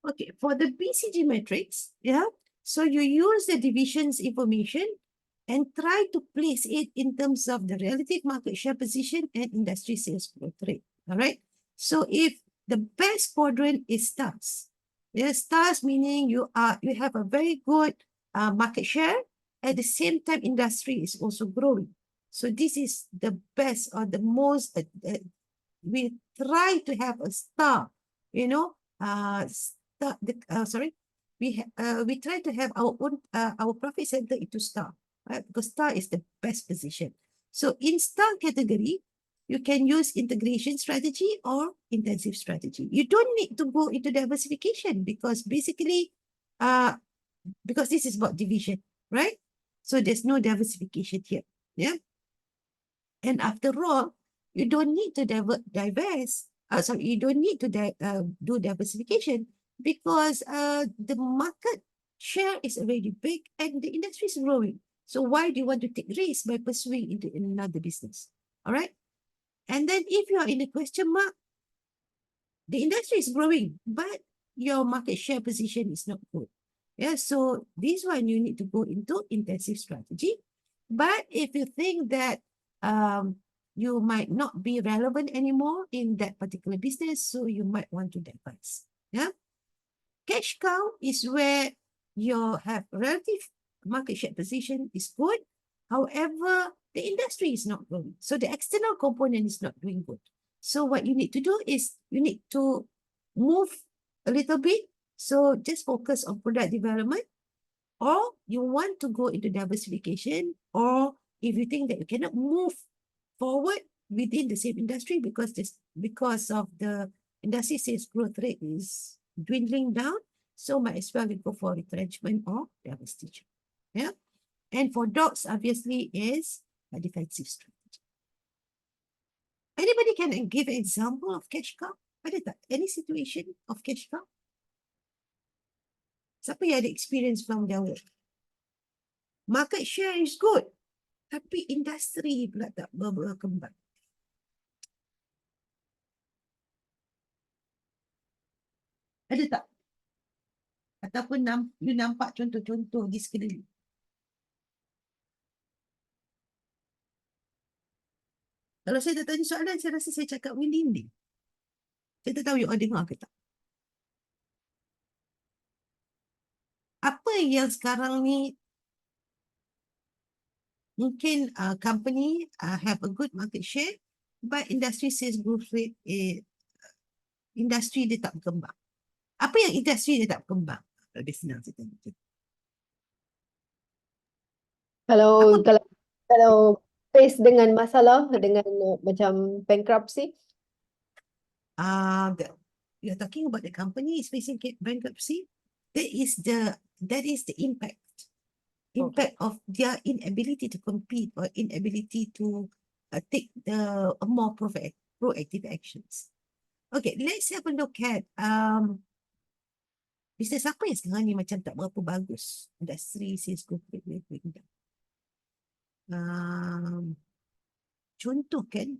Okay, for the BCG matrix, yeah, so you use the division's information and try to place it in terms of the relative market share position and industry sales growth rate. All right. So if the best quadrant is stars, yeah, stars meaning you have a very good market share. At the same time, industry is also growing. So this is the best or the most. We try to have a star, you know, sorry, we try to have our own our profit center into star, right? Because star is the best position. So in star category, you can use integration strategy or intensive strategy. You don't need to go into diversification because basically, because this is about division, right? So there's no diversification here. Yeah. And after all, you don't need to you don't need to do diversification because the market share is already big and the industry is growing. So why do you want to take risk by pursuing into another business? All right. And then if you are in a question mark, the industry is growing, but your market share position is not good. Yeah, so this one you need to go into intensive strategy. But if you think that you might not be relevant anymore in that particular business, so you might want to divest. Yeah, cash cow is where you have relative market share position is good. However, the industry is not growing, so the external component is not doing good. So what you need to do is you need to move a little bit. So just focus on product development, or you want to go into diversification, or if you think that you cannot move forward within the same industry because of the industry sales growth rate is dwindling down, so might as well you go for retrenchment or divestiture. Yeah. And for dogs, obviously, is a defensive strategy. Anybody can give an example of cash cow? Ada tak? Any situation of cash cow? Siapa yang ada experience from their work? Market share is good, tapi industri pula tak berkembang. Ada tak? Ataupun you nampak contoh-contoh di sekeliling? Kalau saya tak tanya soalan, saya rasa saya cakap merinding. Saya tak tahu you all dengar ke tak. Apa yang sekarang ni mungkin company have a good market share, but industry sales growth rate industri dia tak berkembang. Apa yang industri dia tak berkembang? Lebih senang saya tanya. Kalau Apa? kalau face dengan masalah dengan macam bankruptcy. You're talking about the company is facing bankruptcy. That is the impact of their inability to compete or inability to take a more proactive actions. Okay, let's have a look at bisnes apa yang sekarang ni macam tak berapa bagus. Industri sales growth rate down. Contoh kan,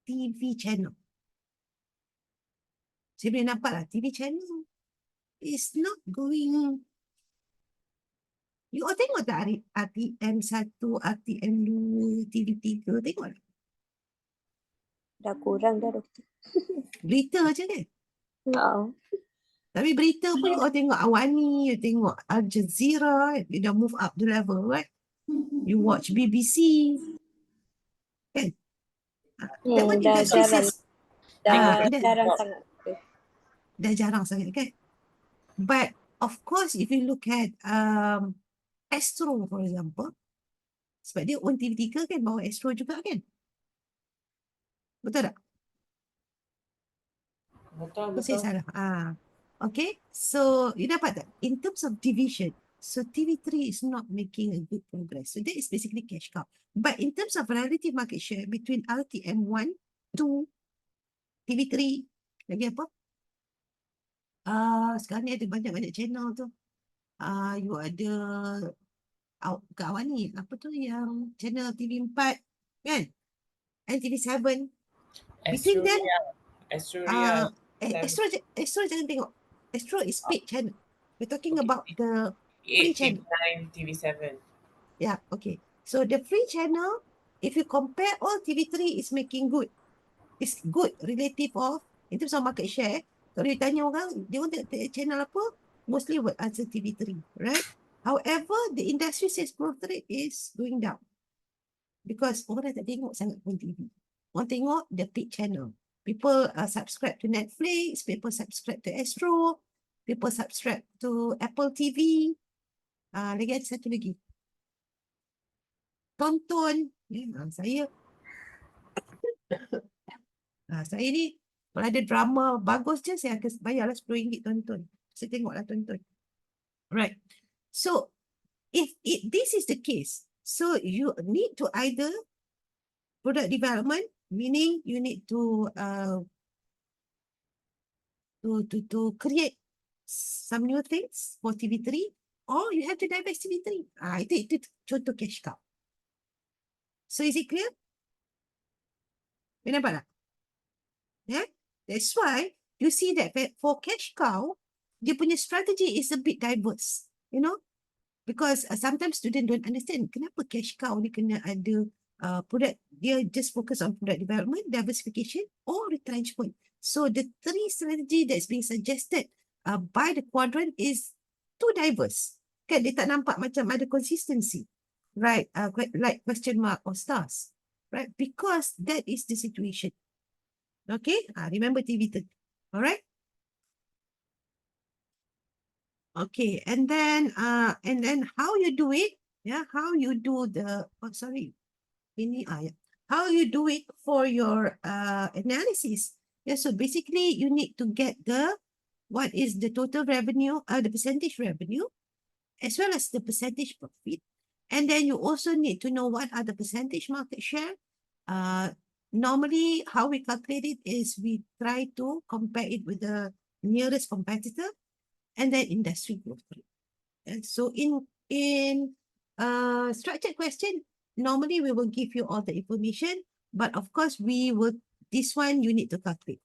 TV channel. Saya boleh nampak lah, TV channel is not going. You all tengok tak RTM1, RTM2, TV3, tengok tak? Dah kurang dah, Doktor. Berita je kan? No. Tapi berita pun you all tengok Awani, you tengok Al Jazeera, you dah move up the level, right? You watch BBC, kan? That one Dah industry jarang. says, Dah jarang sangat. dah jarang sangat kan? But of course, if you look at Astro, for example, sebab dia own TV3 kan, bawa Astro juga kan? Betul tak? Betul. Saya salah. Okay, so you dapat tak? In terms of division, so TV3 is not making a good progress. So that is basically cash cow. But in terms of relative market share between RTM1, 2, TV3, lagi apa? Sekarang ni ada banyak-banyak channel tu. You ada kawan ni, apa tu yang channel TV4 kan? And TV7. Between them, Asturias. Astro jangan tengok. Astro is paid channel. We're talking Okay. about the free 8, channel. TV9, TV7. Yeah, okay. So the free channel, if you compare all TV3 is making good. It's good relative of, in terms of market share. Kalau you tanya orang, dia want tengok channel apa, mostly would answer TV3, right? However, the industry says growth rate is going down. Because orang dah tak tengok sangat pun TV. Orang tengok the paid channel. People subscribe to Netflix, people subscribe to Astro, people subscribe to Apple TV. Lagi ada satu lagi. Tonton. Saya saya ni kalau ada drama bagus je saya akan bayarlah RM10 tonton. Saya tengoklah tonton. Right. So if this is the case, so you need to either product development, meaning you need to create some new things for TV3, or you have to divest TV3. Itu contoh cash cow. So is it clear? You nampak tak? Yeah, that's why you see that for cash cow, dia punya strategy is a bit diverse, you know, because sometimes students don't understand kenapa cash cow ni kena ada product, dia just focus on product development, diversification or retrenchment. So the three strategy that's being suggested by the quadrant is too diverse. Kan dia tak nampak macam ada consistency, right? Like question mark or stars, right? Because that is the situation. Okay, remember TV3. All right. Okay, and then how you do it? Yeah, how you do the how you do it for your analysis? Yeah, so basically you need to get what is the total revenue, the percentage revenue, as well as the percentage profit, and then you also need to know what are the percentage market share. Normally, how we calculate it is we try to compare it with the nearest competitor and then industry growth rate. And so in structured question, normally we will give you all the information, but of course this one you need to calculate.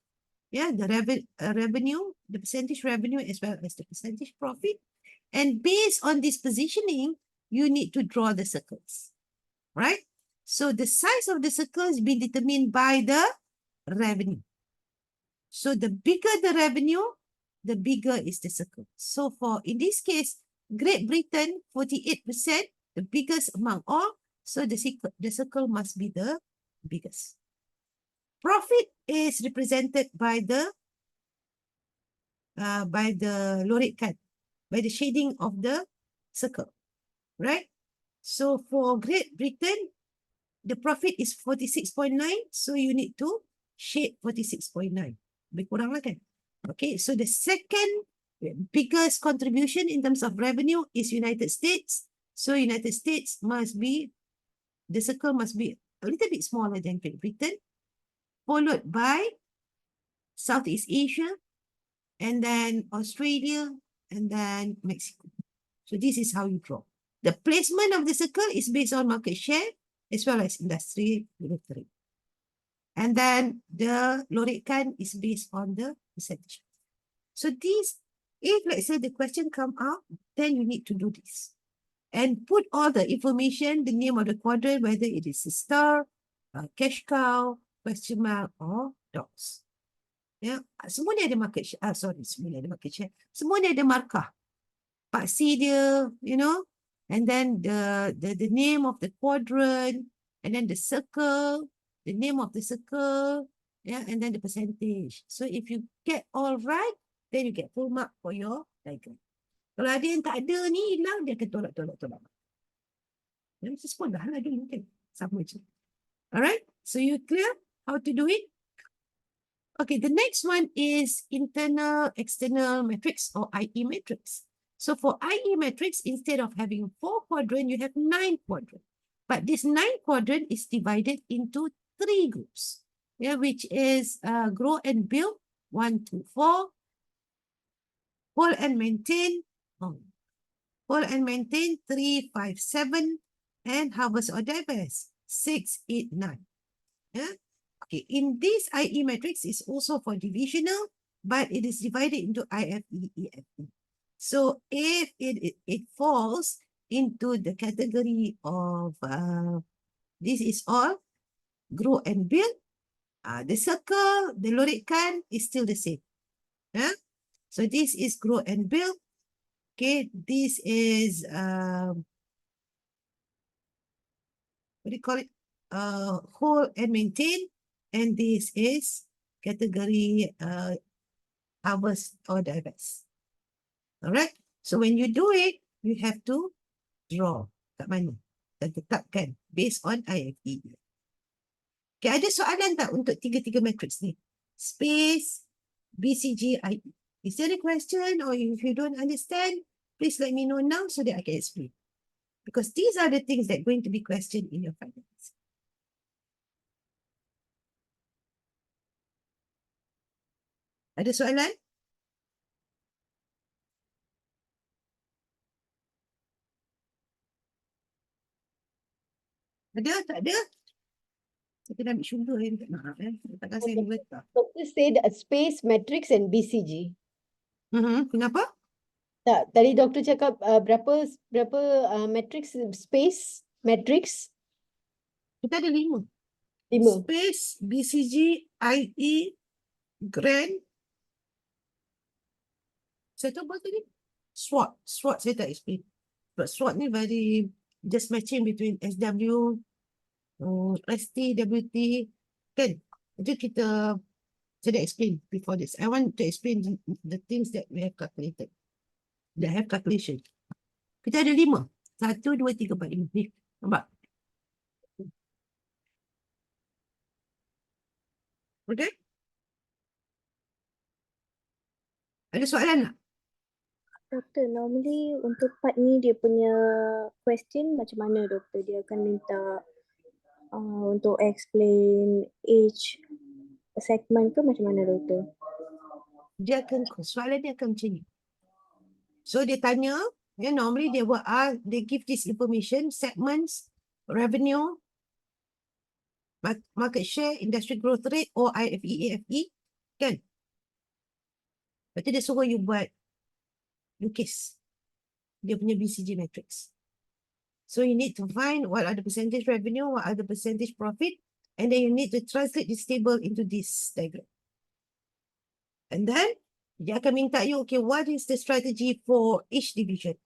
Yeah, the revenue, the percentage revenue as well as the percentage profit. And based on this positioning, you need to draw the circles, right? So the size of the circle is being determined by the revenue. So the bigger the revenue, the bigger is the circle. So in this case, Great Britain, 48%, the biggest among all. So the circle must be the biggest. Profit is represented by the lorikkan, by the shading of the circle, right? So for Great Britain, the profit is 46.9, so you need to shade 46.9. Lebih kurang lah kan? Okay, so the second biggest contribution in terms of revenue is United States. So United States the circle must be a little bit smaller than Great Britain, followed by Southeast Asia, and then Australia, and then Mexico. So this is how you draw. The placement of the circle is based on market share as well as industry growth rate. And then the lorikkan is based on the percentage. So if let's say the question come up, then you need to do this. And put all the information, the name of the quadrant, whether it is a star, cash cow, question mark, or dots. Yeah, semua ni ada market share. Semua ni ada market share. Semua ni ada markah. Paksi dia, you know, and then the name of the quadrant, and then the circle, the name of the circle, yeah, and then the percentage. So if you get all right, then you get full mark for your diagram. Kalau ada yang tak ada ni hilang, dia akan tolak. Jadi sepuluh dah lah dulu kan. Sama je. Alright, so you clear how to do it? Okay, the next one is internal external matrix or IE matrix. So for IE matrix, instead of having 4 quadrants, you have 9 quadrants. But this 9 quadrant is divided into 3 groups, yeah, which is grow and build 1, 2, 4, hold and maintain 3, 5, 7, and harvest or divest 6, 8, 9. Yeah. Okay, in this IE matrix is also for divisional, but it is divided into IFE, EFE. So if it falls into the category of this is all grow and build, the circle, the lorikkan is still the same. Yeah? So this is grow and build. Okay, this is what do you call it? Hold and maintain. And this is category harvest or divest. Alright. So when you do it, you have to draw kat mana dan tetapkan based on IFE. Okay, ada soalan tak untuk tiga-tiga matrix ni? Space, BCG, IE. Is there a question, or if you don't understand, please let me know now so that I can explain. Because these are the things that are going to be questioned in your finance. Ada soalan? Ada? Tak ada? Saya kena ambil sugar yang tak nak. Takkan saya boleh letak. Doctor said a space, matrix and BCG. Kenapa? Tak, tadi doktor cakap berapa matrix, space, matrix? Kita ada 5. 5. Space, BCG, IE, Grand. Saya tahu apa tadi? SWOT. SWOT saya tak explain. But SWOT ni very just matching between SW, ST, WT. Kan? Itu saya dah explain before this. I want to explain the things that we have calculated. That have calculation. Kita ada 5. 1, 2, 3, 4, 5. Ni, nampak? Okay? Ada soalan tak? Doktor, normally untuk part ni dia punya question macam mana doktor? Dia akan minta untuk explain each segment ke macam mana doktor? Dia akan, soalan dia akan macam ni. So dia tanya, normally they will ask, they give this information, segments, revenue, market share, industry growth rate, or IFE, EFE, kan? Lepas tu dia suruh you buat lukis dia punya BCG matrix. So you need to find what are the percentage revenue, what are the percentage profit, and then you need to translate this table into this diagram. And then dia akan minta you, okay, what is the strategy for each division?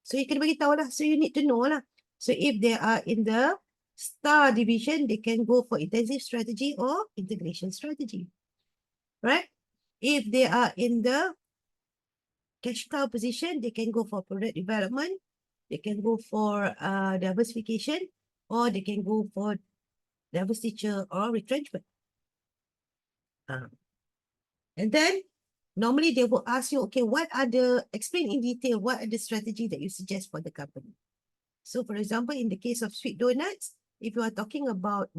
So you kena bagi tahu lah. So you need to know lah. So if they are in the star division, they can go for intensive strategy or integration strategy. Right? If they are in the cash cow position, they can go for product development, they can go for diversification, or they can go for divestiture or retrenchment. And then normally they will ask you, okay, explain in detail, what are the strategy that you suggest for the company? So for example, in the case of sweet donuts, if you are talking about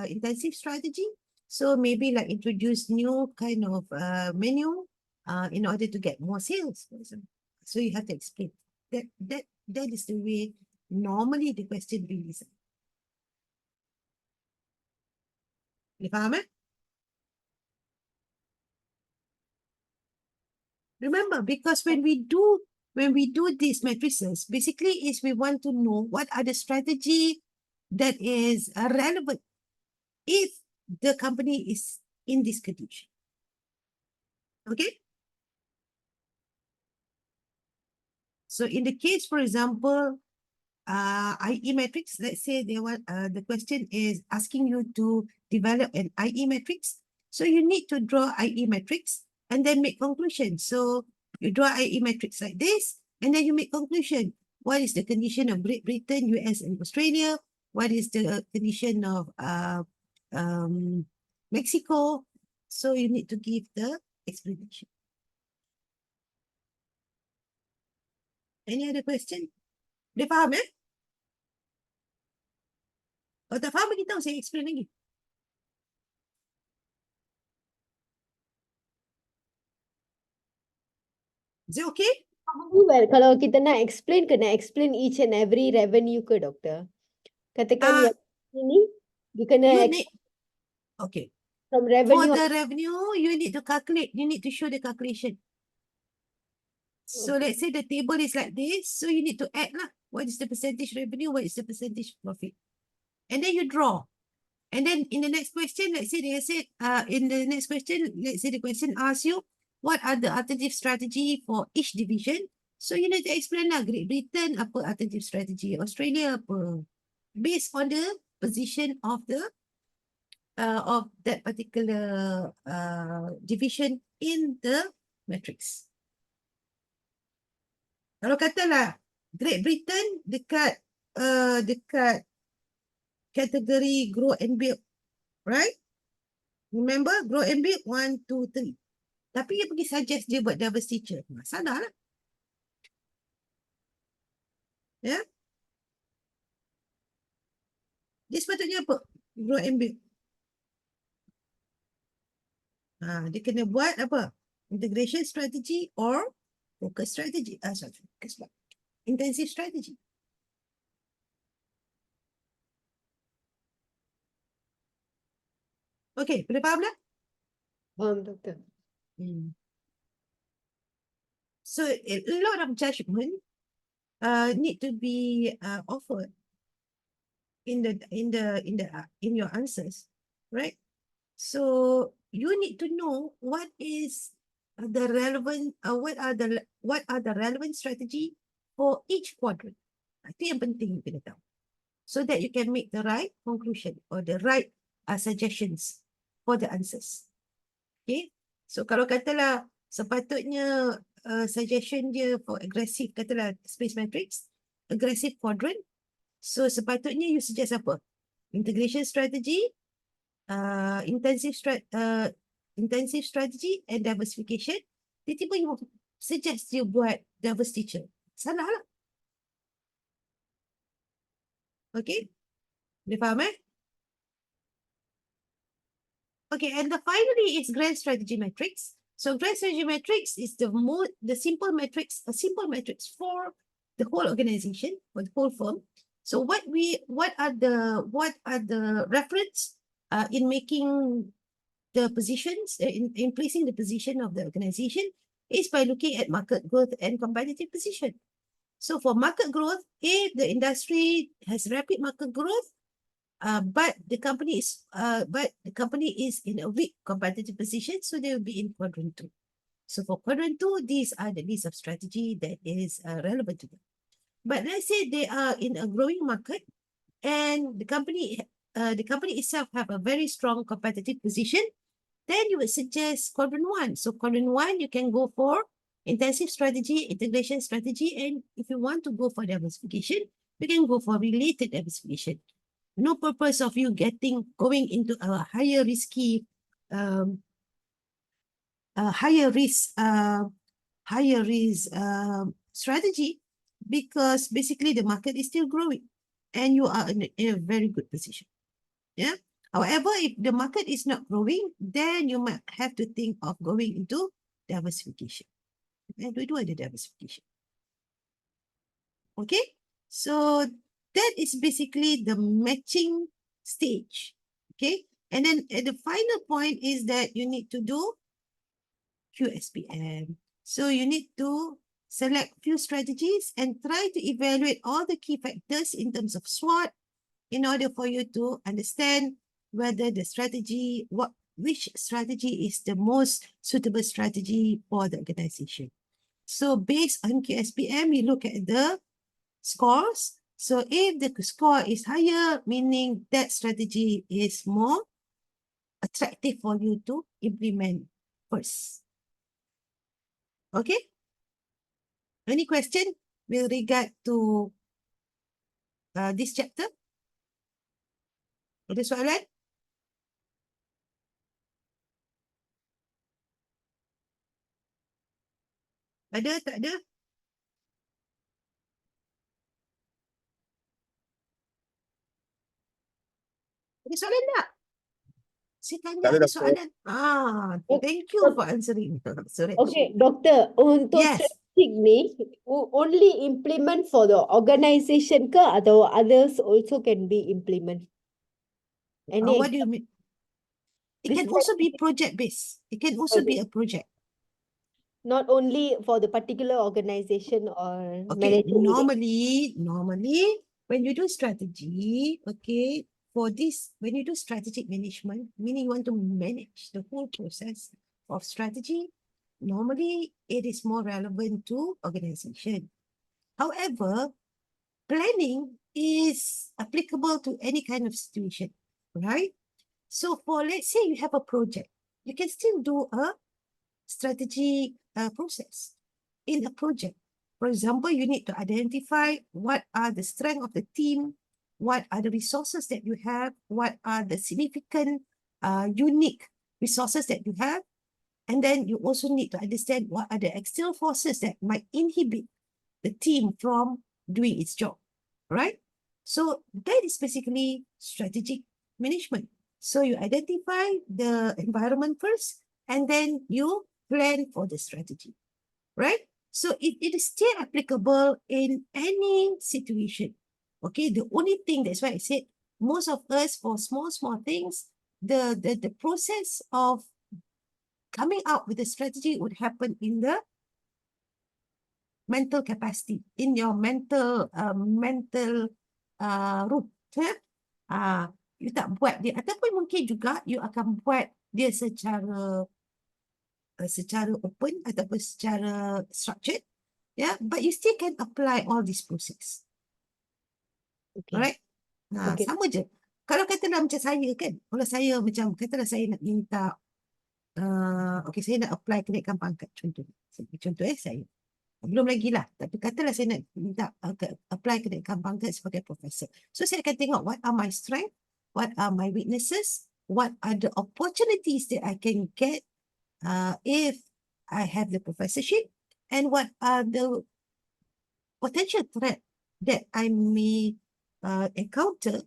intensive strategy, so maybe like introduce new kind of menu in order to get more sales, for example. So you have to explain. That is the way normally the question will be. You faham, eh? Remember, because when we do these matrices, basically is we want to know what are the strategy that is relevant if the company is in this condition. Okay? So in the case, for example, IE matrix, let's say they want the question is asking you to develop an IE matrix. So you need to draw IE matrix and then make conclusion. So you draw IE matrix like this, and then you make conclusion. What is the condition of Great Britain, US, and Australia? What is the condition of Mexico? So you need to give the explanation. Any other question? Dia faham, eh? Kalau tak faham, bagi tahu, saya explain lagi. Is it okay? Well, kalau kita nak explain, kena explain each and every revenue ke, doktor? Katakan yang ini, you kena You need, okay. From For revenue. the revenue, you need to calculate, you need to show the calculation. So Okay. let's say the table is like this. So you need to add lah. What is the percentage revenue? What is the percentage profit? And then you draw. And then in the next question, let's say they said, in the next question, let's say the question asks you, what are the alternative strategy for each division? So you need to explain lah, Great Britain apa alternative strategy, Australia apa. Based on the position of that particular division in the matrix. Kalau katalah Great Britain dekat kategori grow and build, right? Remember grow and build 1, 2, 3. Tapi dia pergi suggest dia buat diverse teacher. Salah lah. Ya. Yeah? Dia sepatutnya apa? Grow and build. Dia kena buat apa? Integration strategy or focus strategy. Intensive strategy. Okay, boleh faham tak? Doktor. So a lot of judgment need to be offered in your answers, right? So you need to know what is the relevant what are the relevant strategy for each quadrant. Itu yang penting you kena tahu. So that you can make the right conclusion or the right suggestions for the answers. Okay. So kalau katalah sepatutnya suggestion dia for aggressive, katalah space matrix, aggressive quadrant. So sepatutnya you suggest apa? Integration strategy, intensive strategy and diversification. Tiba-tiba you suggest you buat diverse teacher. Salah lah. Okay. Boleh faham Okay, and finally is grand strategy matrix. So grand strategy matrix is the simple matrix, a simple matrix for the whole organization, for the whole firm. So what are the reference in making the positions, in placing the position of the organization is by looking at market growth and competitive position. So for market growth, if the industry has rapid market growth, but the company is in a weak competitive position, so they will be in quadrant 2. So for quadrant 2, these are the list of strategy that is relevant to them. But let's say they are in a growing market, and the company itself have a very strong competitive position, then you would suggest quadrant 1. So quadrant 1, you can go for intensive strategy, integration strategy, and if you want to go for diversification, you can go for related diversification. No purpose of you going into a higher risky, higher risk strategy, because basically the market is still growing and you are in a very good position. Yeah. However, if the market is not growing, then you might have to think of going into diversification. And we do the diversification. Okay. So that is basically the matching stage. Okay. And then at the final point is that you need to do QSPM. So you need to select few strategies and try to evaluate all the key factors in terms of SWOT in order for you to understand whether the strategy, which strategy is the most suitable strategy for the organization. So based on QSPM, you look at the scores. So if the score is higher, meaning that strategy is more attractive for you to implement first. Okay? Any question with regard to this chapter? Ada soalan? Ada, tak ada? Ada soalan tak? Saya tanya Tak ada, ada Doktor. soalan. Thank you for answering. Sorry. Okay, Doktor, untuk Yes. strategic ni only implement for the organization ke atau others also can be implement? Any What do you mean? It This can also be strategy project-based. It can also be okay, a project. not only for the particular organization or Okay, manager meeting. normally, when you do strategy, okay, for this, when you do strategic management, meaning you want to manage the whole process of strategy, normally it is more relevant to organization. However, planning is applicable to any kind of situation, right? So for, let's say you have a project, you can still do a strategy process in a project. For example, you need to identify what are the strength of the team, what are the resources that you have, what are the significant, unique resources that you have, and then you also need to understand what are the external forces that might inhibit the team from doing its job, right? So that is basically strategic management. So you identify the environment first, and then you plan for the strategy, right? So it is still applicable in any situation. Okay, the only thing, that's why I said most of us for small things, the process of coming up with a strategy would happen in the mental capacity, in your mental root. You tak buat dia, ataupun mungkin juga you akan buat dia secara open ataupun secara structured, yeah, but you still can apply all this process. Okay. Alright? Okay. Sama je. Kalau katalah macam saya kan, kalau saya macam katalah saya nak minta, okay, saya nak apply kenaikan pangkat contoh. Contoh saya. Belum lagi lah. Tapi katalah saya nak minta apply kenaikan pangkat sebagai profesor. So saya akan tengok what are my strength, what are my weaknesses, what are the opportunities that I can get if I have the professorship, and what are the potential threat that I may encounter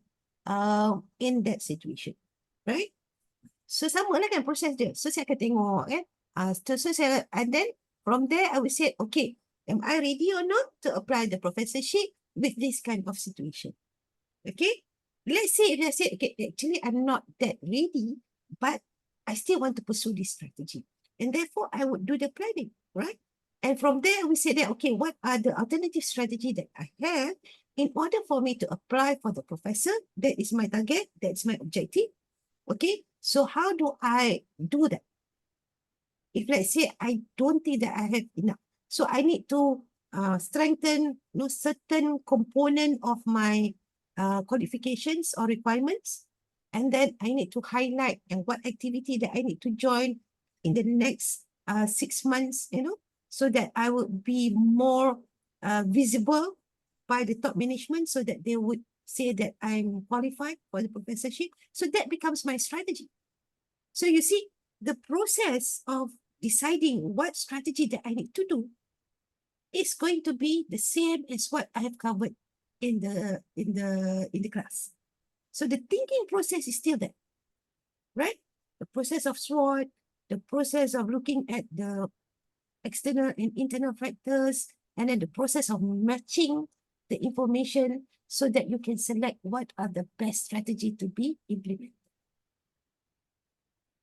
in that situation. Right? So sama lah kan proses dia. So saya akan tengok kan. So saya, and then from there I would say, okay, am I ready or not to apply the professorship with this kind of situation? Okay. Let's say if I say, okay, actually I'm not that ready, but I still want to pursue this strategy. And therefore I would do the planning, right? And from there we say that, okay, what are the alternative strategy that I have in order for me to apply for the professor? That is my target, that's my objective. Okay, so how do I do that? If let's say I don't think that I have enough, so I need to strengthen certain component of my qualifications or requirements, and then I need to highlight and what activity that I need to join in the next 6 months, so that I would be more visible by the top management, so that they would say that I'm qualified for the professorship. So that becomes my strategy. So you see, the process of deciding what strategy that I need to do is going to be the same as what I have covered in the class. So the thinking process is still there, right? The process of SWOT, the process of looking at the external and internal factors, and then the process of matching the information so that you can select what are the best strategy to be implemented.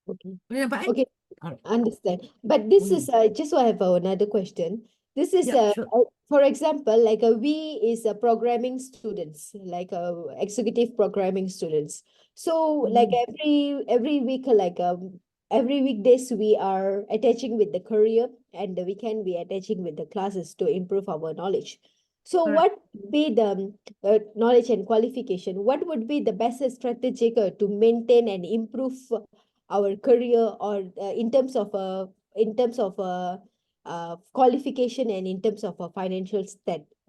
Okay. Boleh nampak, Okay. Alright. Understand. But this is just I have another question. This is Yeah, sure. for example, like we is a programming students, like executive programming students. So like every week, like every weekdays we are attaching with the career, and the weekend we are attaching with the classes to improve our knowledge. So Correct. what would be the knowledge and qualification? What would be the best strategic to maintain and improve our career, or in terms of qualification, and in terms of financial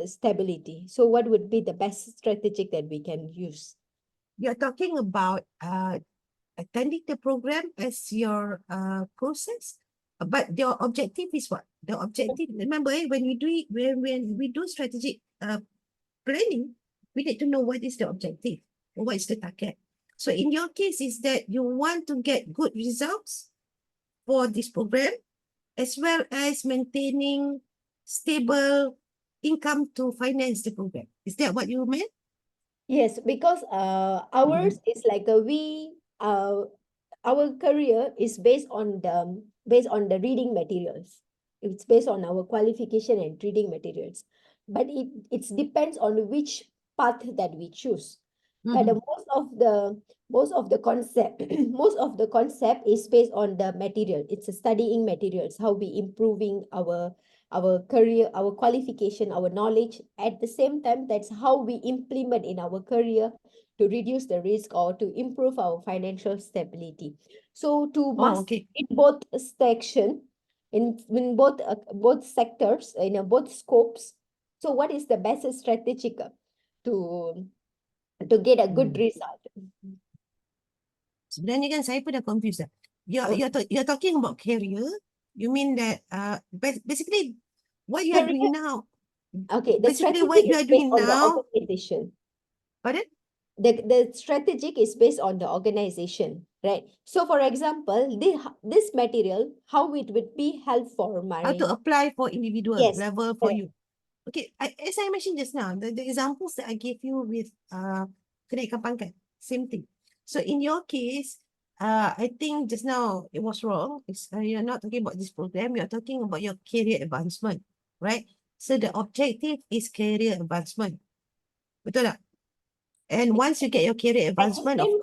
stability? So what would be the best strategic that we can use? You're talking about attending the program as your process, but your objective is what? The objective, remember, when we do it, when we do strategic planning, we need to know what is the objective or what is the target. So in your case is that you want to get good results for this program, as well as maintaining stable income to finance the program. Is that what you meant? Yes, because ours is like we our career is based on the reading materials. It's based on our qualification and reading materials. But it depends on which path that we choose. But Mhm. most of the concept most of the concept is based on the material. It's a studying materials, how we improving our career, our qualification, our knowledge. At the same time, that's how we implement in our career to reduce the risk or to improve our financial stability. So to Oh, master okay. in both section, in both sectors, in both scopes. So what is the best strategic to to get a good Hmm. result? Sebenarnya kan saya pun dah confused dah. Okay. You're talking about career. You mean that basically what you are doing Career, now, okay, the basically what strategic you is are based doing on the now, organization. pardon? The strategic is based on the organization, right? So for example, this material, how it would be helpful for How to my, apply for individual yes, level for correct. you. Okay, as I mentioned just now, the examples that I gave you with kenaikan pangkat, same thing. So in your case, I think just now it was wrong. You're not talking about this program. You're talking about your career advancement, right? So the objective is career advancement. Betul tak? And once you get your career At the advancement, of same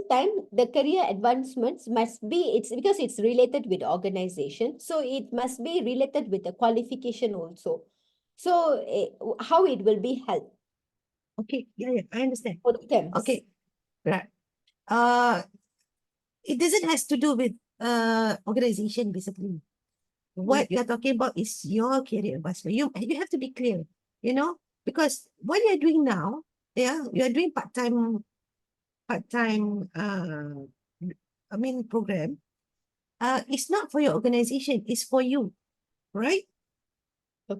time, course, the career advancements must be, it's because it's related with organization, so it must be related with the qualification also. So how it will be helped okay, yeah, I understand. both terms. Okay, right. It doesn't has to do with organization basically. Mm. What you're talking about is your career advancement. You have to be clear, you know, because what you're doing now, yeah, you're doing part-time I mean program. It's not for your organization, it's for you, right?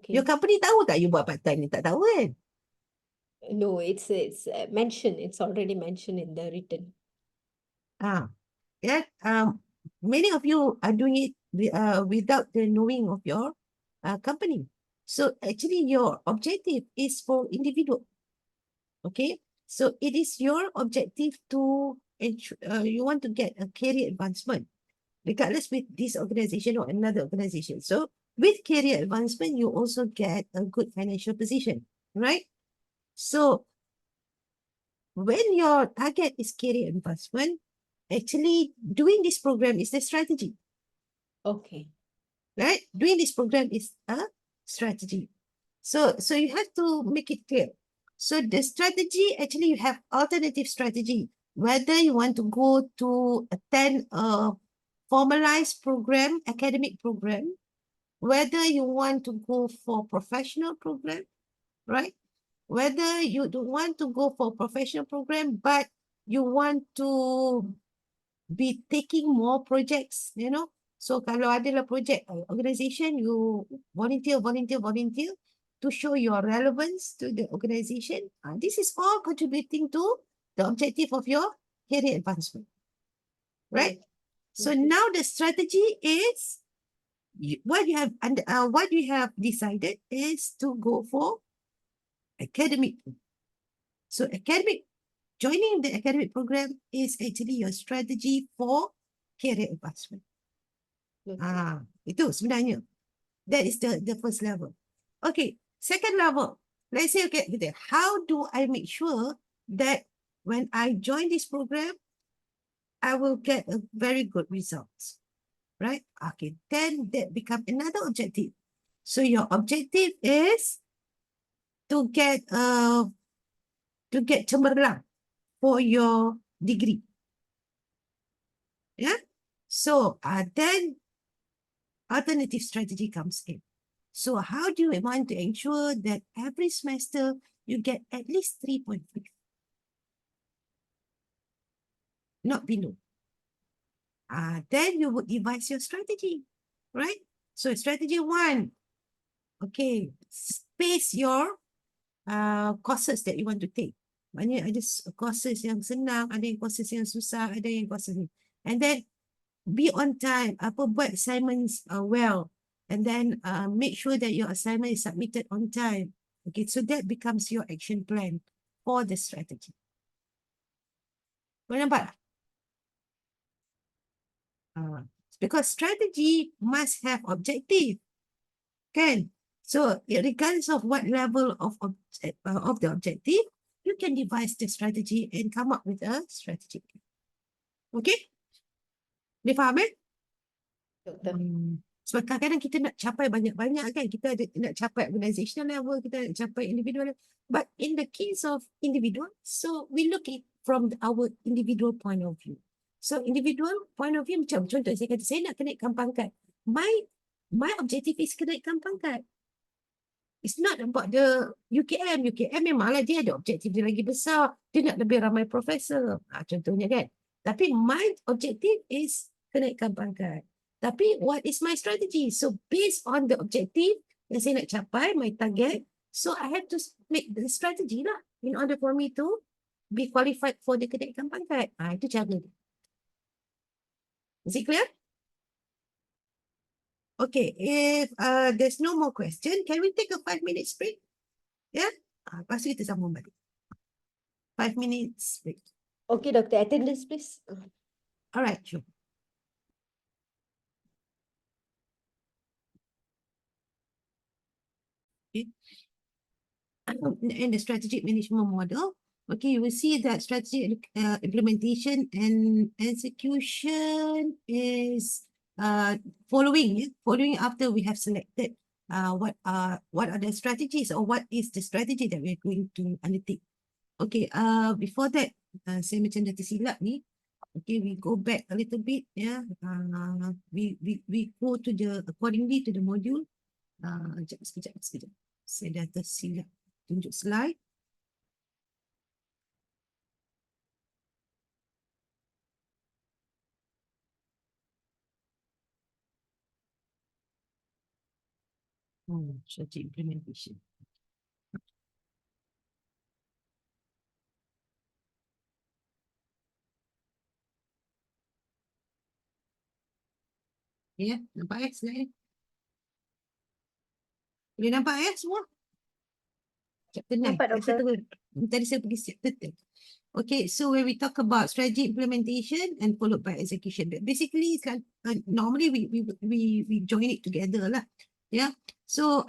Your Okay. company tahu tak you buat part-time ni? Tak tahu kan? No, it's mentioned. It's already mentioned in the written. Ah, yeah. Many of you are doing it without the knowing of your company. So actually, your objective is for individual. Okay, so it is your objective to ensure you want to get a career advancement, regardless with this organization or another organization. So with career advancement, you also get a good financial position, right? So when your target is career advancement, actually doing this program is the strategy, Okay. right? Doing this program is a strategy. So you have to make it clear. So the strategy, actually you have alternative strategy. Whether you want to go to attend a formalized program, academic program, whether you want to go for professional program, right? Whether you don't want to go for professional program, but you want to be taking more projects, you know. So kalau adalah project organization, you volunteer to show your relevance to the organization. This is all contributing to the objective of your career advancement, right? Okay. So now the strategy is what you have decided is to go for academic. So joining the academic program is actually your strategy for career advancement. Okay. Itu sebenarnya. That is the first level. Okay, second level. Let's say, okay, how do I make sure that when I join this program, I will get a very good results, right? Okay, then that become another objective. So your objective is to get cemerlang for your degree. Yeah. So then alternative strategy comes in. So how do you want to ensure that every semester you get at least 3.5, not below? Then you would devise your strategy, right? So strategy one, okay, space your courses that you want to take. Maknanya ada courses yang senang, ada yang courses yang susah, ada yang courses ni. And then be on time, buat assignments well, and then make sure that your assignment is submitted on time. Okay, so that becomes your action plan for the strategy. Kau nampak? Because strategy must have objective, kan? So regardless of what level of the objective, you can devise the strategy and come up with a strategy. Okay? Dia faham Doktor. Sebab kadang-kadang kita nak capai banyak-banyak kan. Kita ada nak capai organizational level, kita nak capai individual level. But in the case of individual, so we look it from our individual point of view. So individual point of view macam contoh saya kata saya nak kenaikkan pangkat. My objective is kenaikkan pangkat. It's not about the UKM. UKM memanglah dia ada objektif dia lagi besar. Dia nak lebih ramai profesor. Contohnya kan. Tapi my objective is kenaikkan pangkat. Tapi what is my strategy? So based on the objective yang saya nak capai, my target, so I have to make the strategy lah in order for me to be qualified for the kenaikan pangkat. Itu cara dia. Is it clear? Okay, if there's no more question, can we take a 5-minute break? Yeah? Lepas tu kita sambung balik. 5 minutes break. Okay, Doktor. Attendance, please. Alright, sure. Okay. And the strategic management model. Okay, you will see that strategy implementation and execution is following after we have selected what are the strategies or what is the strategy that we're going to undertake. Okay, before that, saya macam dah tersilap ni. Okay, we go back a little bit. Yeah, we go to the accordingly to the module. Sekejap. Saya dah tersilap tunjuk slide. Strategy implementation. Ya, nampak slide? Boleh nampak semua? Chapter 9. Nampak, Doktor. Tadi saya pergi chapter 10. Okay, so when we talk about strategy implementation and followed by execution, basically normally we join it together lah. Yeah. So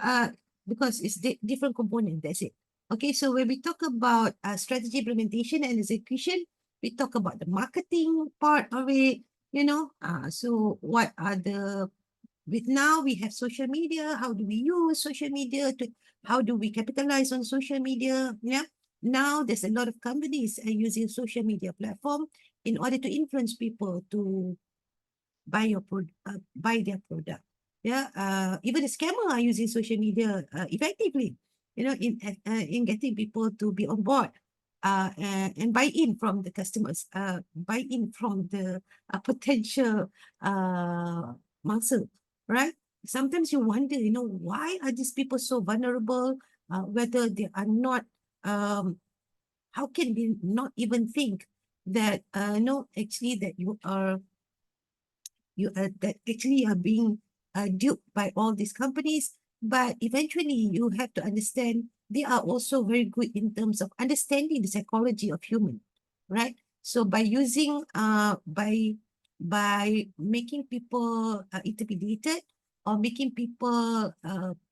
because it's different component, that's it. Okay, so when we talk about strategy implementation and execution, we talk about the marketing part of it. So what are with now we have social media. How do we use social media how do we capitalize on social media? Yeah. Now there's a lot of companies using social media platform in order to influence people to buy their product. Yeah, even the scammer are using social media effectively, in getting people to be on board and buy in from the customers, buy in from the potential muscle, right? Sometimes you wonder, why are these people so vulnerable? Whether they are not, how can they not even think that, actually that you are that actually are being duped by all these companies, but eventually you have to understand they are also very good in terms of understanding the psychology of human, right? So by using by making people intimidated or making people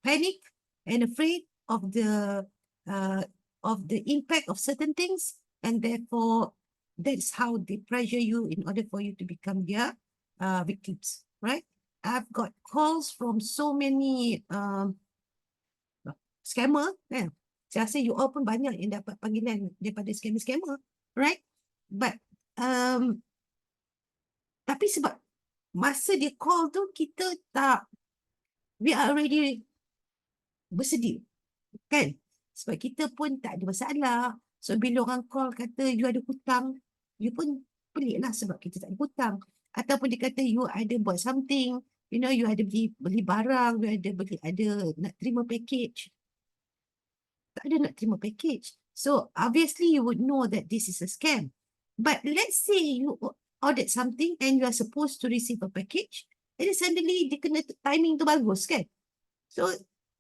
panic and afraid of the impact of certain things, and therefore that's how they pressure you in order for you to become their victims, right? I've got calls from so many scammer. Saya rasa you all pun banyak yang dapat panggilan daripada scammer, right? But tapi sebab masa dia call tu kita tak, we are already bersedia, kan? Sebab kita pun tak ada masalah. So bila orang call kata you ada hutang, you pun pelik lah sebab kita tak ada hutang. Ataupun dia kata you ada buat something, you ada beli barang, you ada nak terima package. Tak ada nak terima package. So obviously you would know that this is a scam. But let's say you ordered something and you are supposed to receive a package, and then suddenly dia kena timing tu bagus, kan? So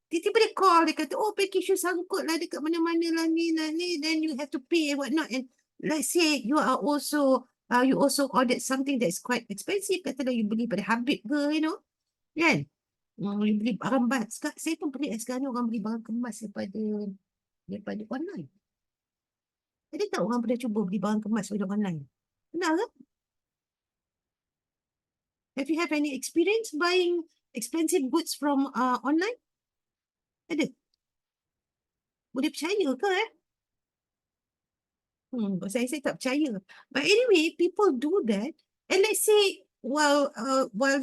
tiba-tiba dia call, dia kata, oh package you sangkut lah dekat mana-mana lah ni, then you have to pay and whatnot. And let's say you are also You also ordered something that's quite expensive. Katalah you beli pada Habib ke, kan? You beli barang emas. Saya pun pelik sekarang ni orang beli barang kemas daripada online. Ada tak orang pernah cuba beli barang kemas daripada online? Pernah ke? Have you have any experience buying expensive goods from online? Ada? Boleh percaya ke saya tak percaya. But anyway, people do that. And let's say, while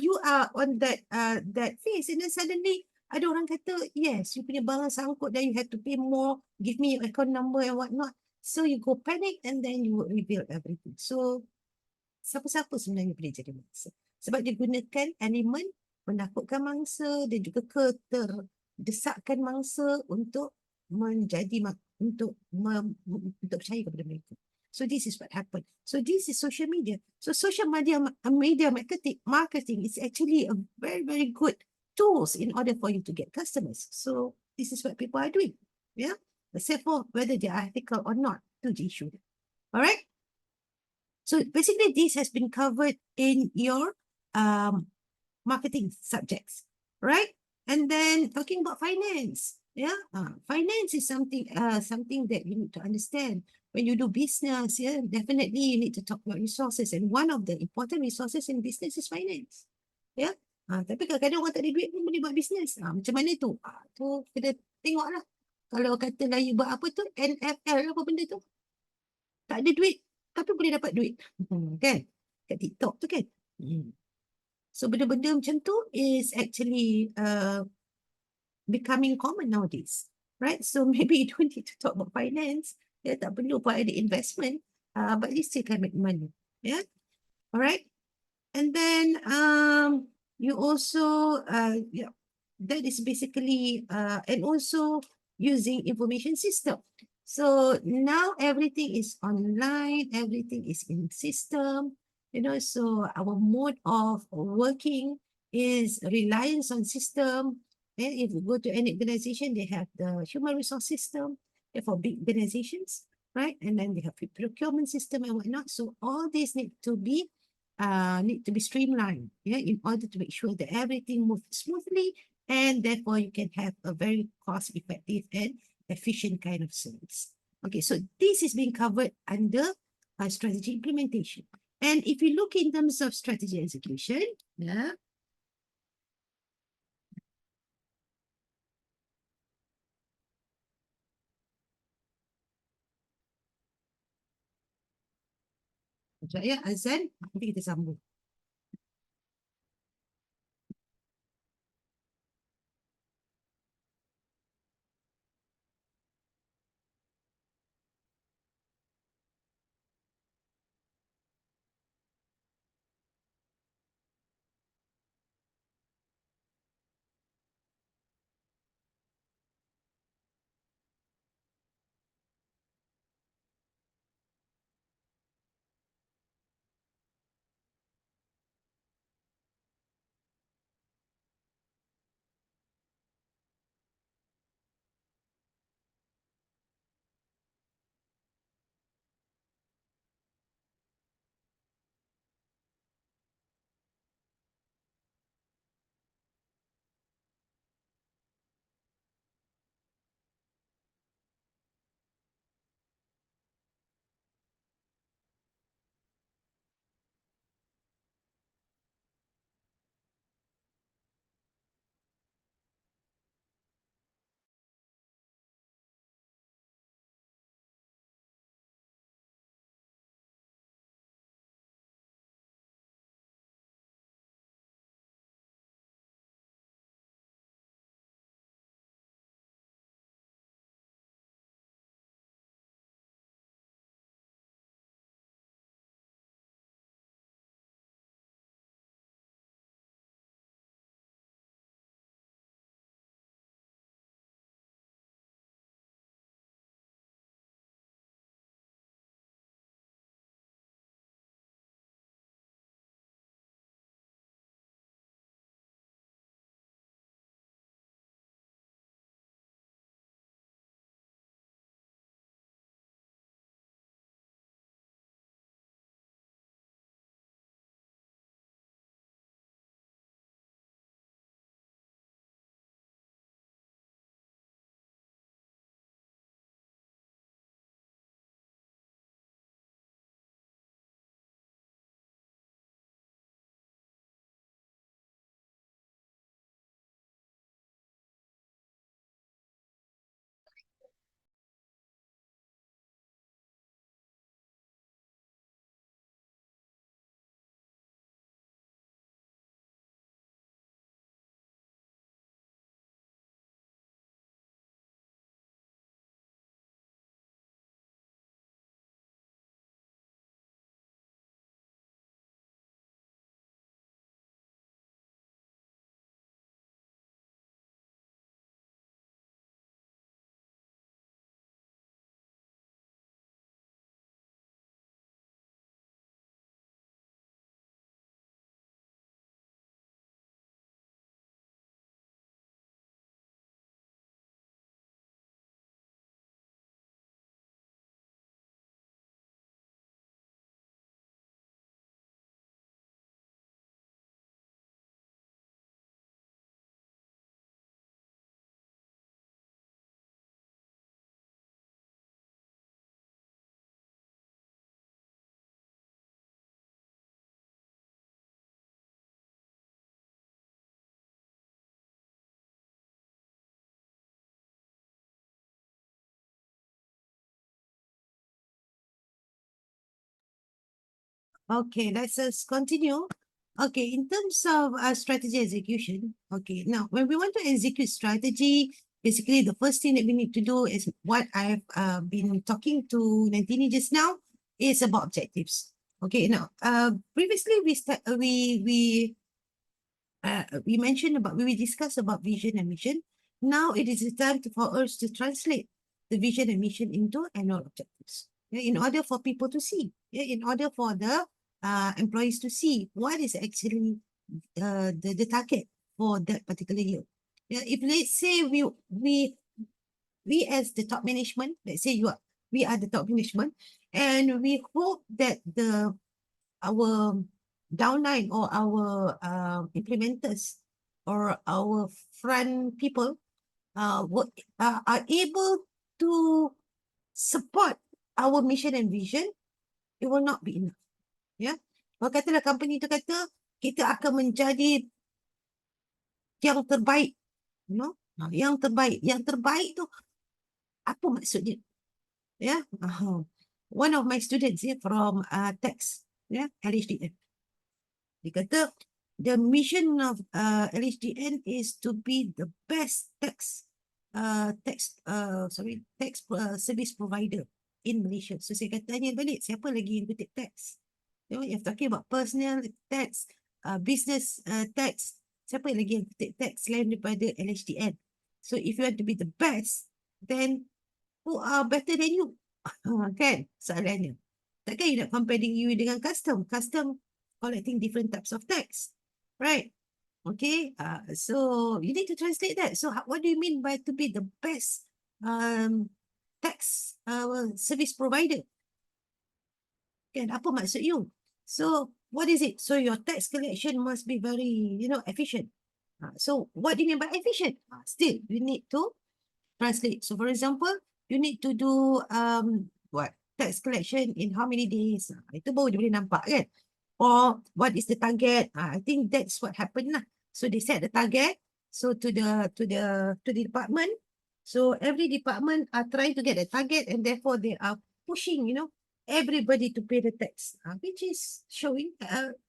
you are on that phase, and then suddenly ada orang kata, yes, you punya barang sangkut, then you have to pay more, give me your account number and whatnot. So you go panic and then you would reveal everything. So siapa-siapa sebenarnya boleh jadi mangsa. Sebab dia gunakan elemen menakutkan mangsa dan juga keterdesakkan mangsa untuk untuk percaya kepada mereka. So this is what happened. So this is social media. So social media marketing is actually a very, very good tools in order for you to get customers. So this is what people are doing. Yeah. Except for whether they are ethical or not, to the issue. All right. So basically, this has been covered in your marketing subjects, right? And then talking about finance, finance is something that you need to understand when you do business. Yeah, definitely you need to talk about resources, and one of the important resources in business is finance. Yeah. Tapi kadang-kadang orang tak ada duit pun boleh buat bisnes. Macam mana tu? Tu kena tengoklah. Kalau katalah you buat apa tu, NFL apa benda tu? Tak ada duit, tapi boleh dapat duit. Kan? Kat TikTok tu kan? So benda-benda macam tu is actually becoming common nowadays. Right? So maybe you don't need to talk about finance. Tak perlu pun ada investment. But you still can make money. Yeah? Alright? And then you also, that is basically, and also using information system. So now everything is online, everything is in system, so our mode of working is reliance on system. And if you go to any organization, they have the human resource system for big organizations, right? And then they have procurement system and whatnot. So all these need to be streamlined, in order to make sure that everything moves smoothly, and therefore you can have a very cost-effective and efficient kind of service. Okay, so this is being covered under strategy implementation. And if you look in terms of strategy execution, sekejap ya, azan, nanti kita sambung. Okay, let's us continue. Okay, in terms of strategy execution, okay, now when we want to execute strategy, basically the first thing that we need to do is what I've been talking to Nantini just now is about objectives. Okay, now previously we mentioned about we discussed about vision and mission. Now it is the time for us to translate the vision and mission into annual objectives. Yeah, in order for people to see, yeah, in order for the employees to see what is actually the target for that particular year. Yeah, if let's say we as the top management, let's say we are the top management, and we hope that our downline or our implementers or our front people are able to support our mission and vision, it will not be enough. Ya, kalau katalah company tu kata kita akan menjadi yang terbaik, you know, yang terbaik tu apa maksudnya? Ya, one of my students from tax, LHDN. Dia kata the mission of LHDN is to be the best tax service provider in Malaysia. So saya kata tanya balik, siapa lagi yang kutip tax? You know, you're talking about personal tax, business tax. Siapa lagi yang kutip tax selain daripada LHDN? So if you want to be the best, then who are better than you? Kan soalannya. Takkan you nak comparing you dengan custom? Custom collecting different types of tax, right? Okay, so you need to translate that. So what do you mean by to be the best tax service provider? Kan, apa maksud you? So what is it? So your tax collection must be very, efficient. So what do you mean by efficient? Still, you need to translate. So for example, you need to do tax collection in how many days? Itu baru dia boleh nampak kan? Or what is the target? I think that's what happened lah. So they set the target. So to the department. So every department are trying to get a target, and therefore they are pushing, everybody to pay the tax, which is showing,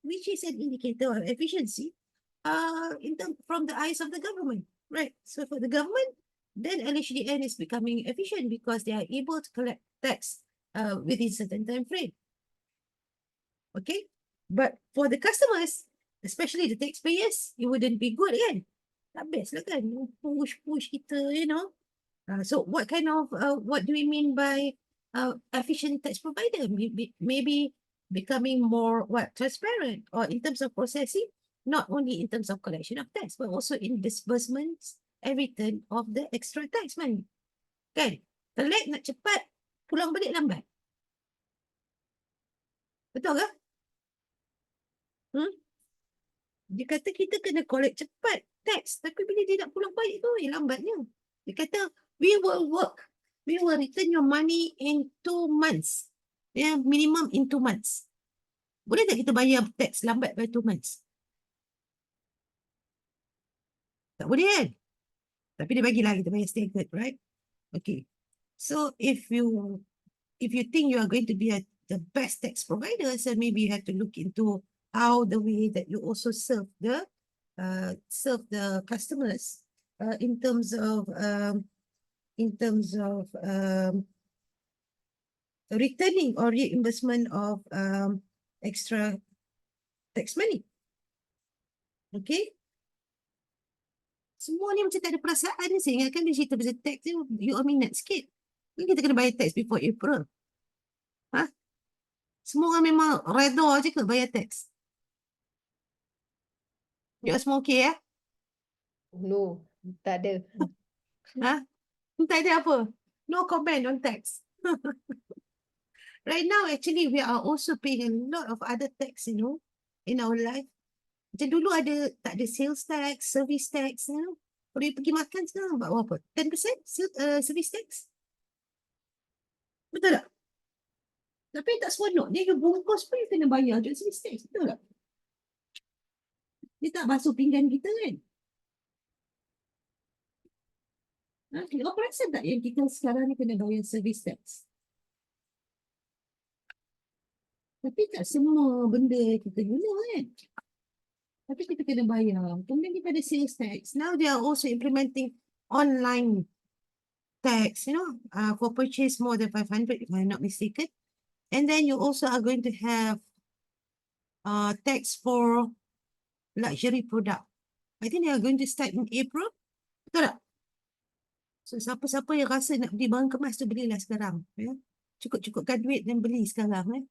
which is an indicator of efficiency, from the eyes of the government, right? So for the government, then LHDN is becoming efficient because they are able to collect tax within certain time frame. Okay, but for the customers, especially the taxpayers, it wouldn't be good kan? Tak best lah kan? Push kita, So what kind of, what do we mean by efficient tax provider? Maybe becoming more transparent, or in terms of processing, not only in terms of collection of tax, but also in disbursements and return of the extra tax money. Kan? Collect nak cepat, pulang balik lambat. Betul ke? Dia kata kita kena collect cepat tax, tapi bila dia nak pulang balik tu, lambatnya. Dia kata, we will return your money in 2 months. Minimum in 2 months. Boleh tak kita bayar tax lambat by 2 months? Tak boleh kan? Tapi dia bagilah kita bayar staggered, right? Okay. So if you think you are going to be the best tax provider, so maybe you have to look into how the way that you also serve the customers in terms of returning or reimbursement of extra tax money. Okay? Semua ni macam tak ada perasaan ni. Saya ingatkan dia cerita pasal tax ni, you all minat sikit. Ni kita kena bayar tax before April. Semua orang memang redha je ke bayar tax? You all semua okay No, tak ada. Tak ada apa? No comment on tax. Right now, actually, we are also paying a lot of other tax, in our life. Macam dulu tak ada sales tax, service tax, Kalau you pergi makan sekarang, berapa? 10% service tax? Betul tak? Tapi tak seronok. Dia bungkus pun you kena bayar juga service tax. Betul tak? Dia tak basuh pinggan kita kan? Kau perasan tak yang kita sekarang ni kena bayar service tax? Tapi tak semua benda kita guna kan. Tapi kita kena bayar. Kemudian kita ada sales tax. Now they are also implementing online tax, for purchase more than 500, if I'm not mistaken. And then you also are going to have tax for luxury product. I think they are going to start in April. Betul tak? So siapa-siapa yang rasa nak beli barang kemas tu belilah sekarang. Ya? Cukup-cukupkan duit dan beli sekarang.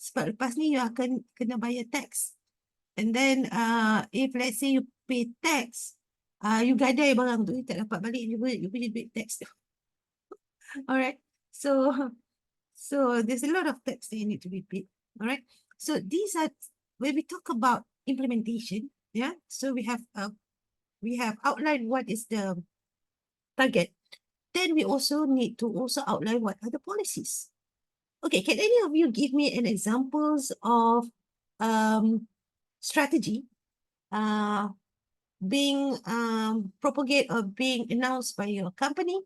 Sebab lepas ni you akan kena bayar tax. And then if let's say you pay tax, you gadai barang tu, you tak dapat balik juga, you punya duit tax tu. Alright. So there's a lot of tax that you need to be paid. Alright. So these are when we talk about implementation, yeah. So we have outlined what is the target. Then we also need to also outline what are the policies. Okay, can any of you give me an examples of strategy being propagated or being announced by your company,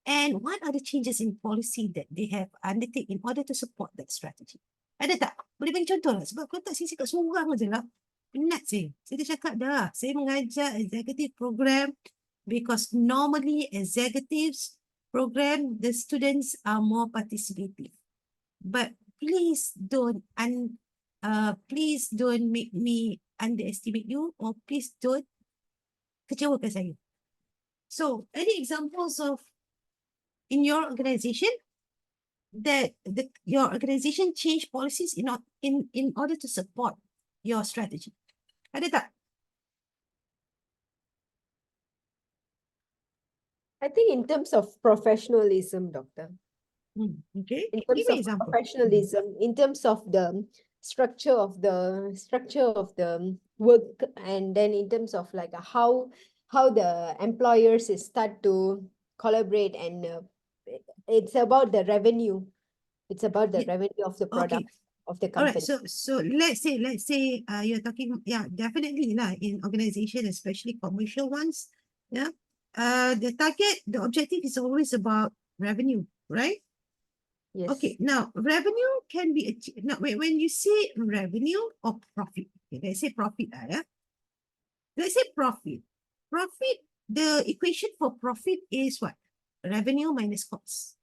and what are the changes in policy that they have undertaken in order to support that strategy? Ada tak? Boleh bagi contoh lah. Sebab kau tak sisi kat seorang je lah. Penat sih. Saya dah cakap dah. Saya mengajar executive program because normally executives program, the students are more participative. But please don't make me underestimate you, or please don't kecewakan saya. So, any examples of in your organization that your organization change policies in order to support your strategy? Ada tak? I think in terms of professionalism, Doctor. Okay. In Give terms me of example. professionalism, in terms of the structure of the work, and then in terms of like how the employers start to collaborate, and it's about the revenue. It's about the revenue of the Okay. product of the All right. company. So let's say you're talking, yeah, definitely lah, in organization, especially commercial ones. Yeah. The objective is always about revenue, right? Yes. Okay, now revenue can be achieved. Now, when you say revenue or profit, okay, let's say profit, yeah. Let's say profit. Profit, the equation for profit is what? Revenue minus cost,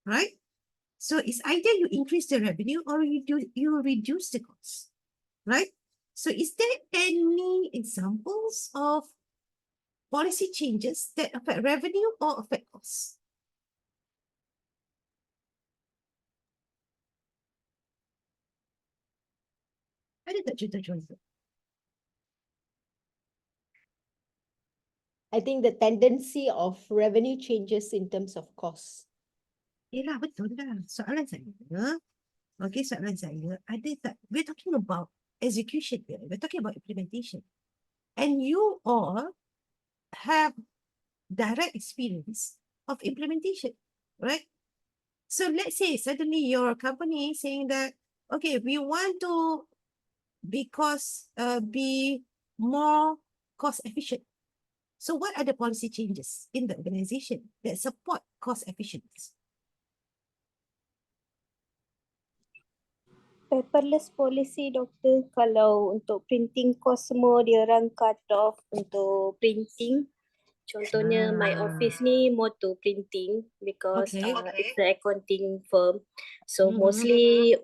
right? So it's either you increase the revenue or you reduce the cost, right? So is there any examples of policy changes that affect revenue or affect costs? Ada tak contoh-contoh? I think the tendency of revenue changes in terms of cost. Yelah, betul lah. Soalan saya, soalan saya, ada tak, we're talking about execution here. We're talking about implementation. And you all have direct experience of implementation, right? So let's say suddenly your company saying that, okay, we want to be more cost efficient. So what are the policy changes in the organization that support cost efficiency? Paperless policy, Doktor, kalau untuk printing cost semua dia orang cut off untuk printing. Contohnya my office ni more to printing because Okay. it's the accounting firm. So mostly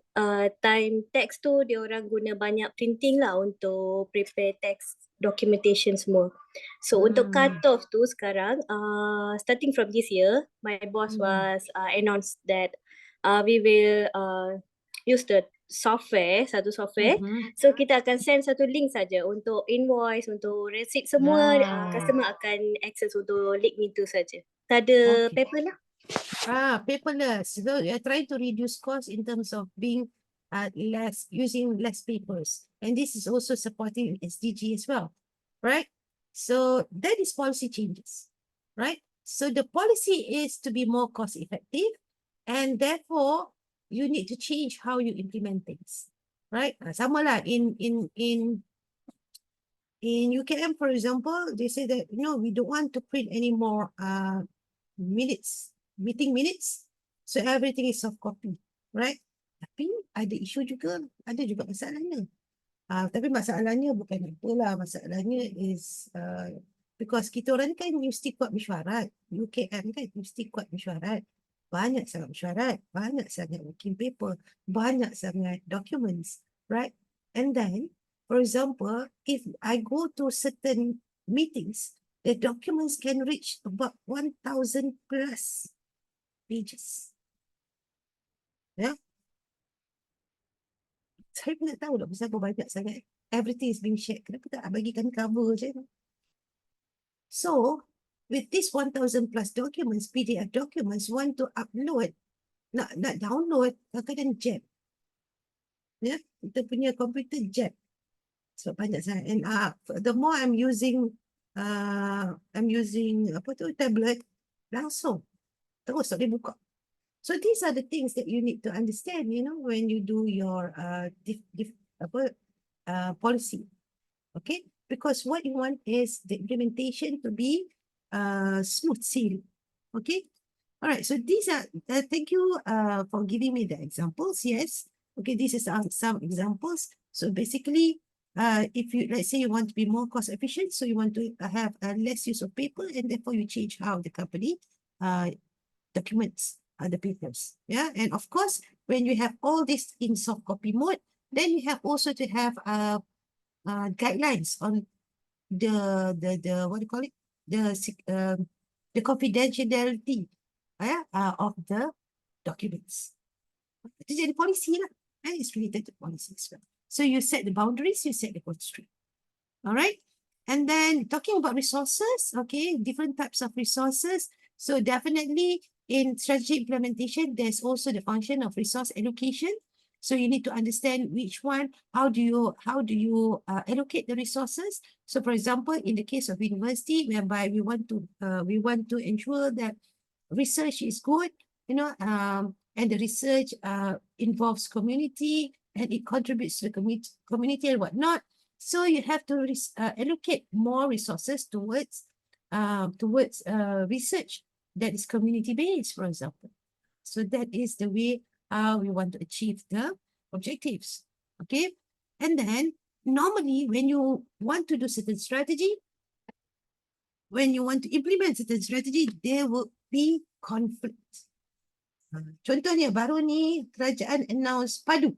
time tax tu dia orang guna banyak printing lah untuk prepare tax documentation semua. So untuk cut off tu sekarang starting from this year, my boss was announced that we will use the satu software. So kita akan send satu link saja untuk invoice, untuk receipt semua, customer akan access untuk link itu saja. Tak ada Okay. paper lah. Paperless. So you're trying to reduce costs in terms of being using less papers. And this is also supporting SDG as well, right? So that is policy changes, right? So the policy is to be more cost effective, and therefore you need to change how you implement things, right? Sama lah in UKM, for example, they say that, we don't want to print any more meeting minutes. So everything is soft copy, right? Tapi ada isu juga, ada juga masalahnya. Tapi masalahnya bukan itulah, masalahnya is because kita orang kan mesti kuat mesyuarat. UKM kan mesti kuat mesyuarat. Banyak sangat mesyuarat, banyak sangat working paper, banyak sangat documents, right? And then, for example, if I go to certain meetings, the documents can reach about 1,000 plus pages. Ya, saya pun tak tahu lah pasal apa banyak sangat. Everything is being shared. Kenapa tak bagikan cover je? So, with this 1,000 plus documents, PDF documents, want to upload, nak download, kadang-kadang jam. Ya, kita punya komputer jam. Sebab banyak sangat. And the more I'm using apa tu, tablet, langsung. Terus tak boleh buka. So these are the things that you need to understand, you know, when you do your policy. Okay, because what you want is the implementation to be smooth sailing. Okay, all right. So these are thank you for giving me the examples. Yes, okay, these are some examples. So basically, if you, let's say you want to be more cost efficient, so you want to have less use of paper, and therefore you change how the company documents the papers. Yeah, and of course, when you have all this in soft copy mode, then you have also to have guidelines on the what do you call it, the confidentiality of the documents. Itu jadi policy lah. It's related to policy as well. So you set the boundaries, you set the constraint. All right. And then talking about resources, okay, different types of resources. So definitely in strategy implementation, there's also the function of resource allocation. So you need to understand which one, how do you allocate the resources. So for example, in the case of university, whereby we want to ensure that research is good, you know, and the research involves community and it contributes to the community and whatnot. So you have to allocate more resources towards research that is community-based, for example. So that is the way we want to achieve the objectives. Okay, and then normally when you want to do certain strategy, when you want to implement certain strategy, there will be conflict. Contohnya baru ni kerajaan announce padu.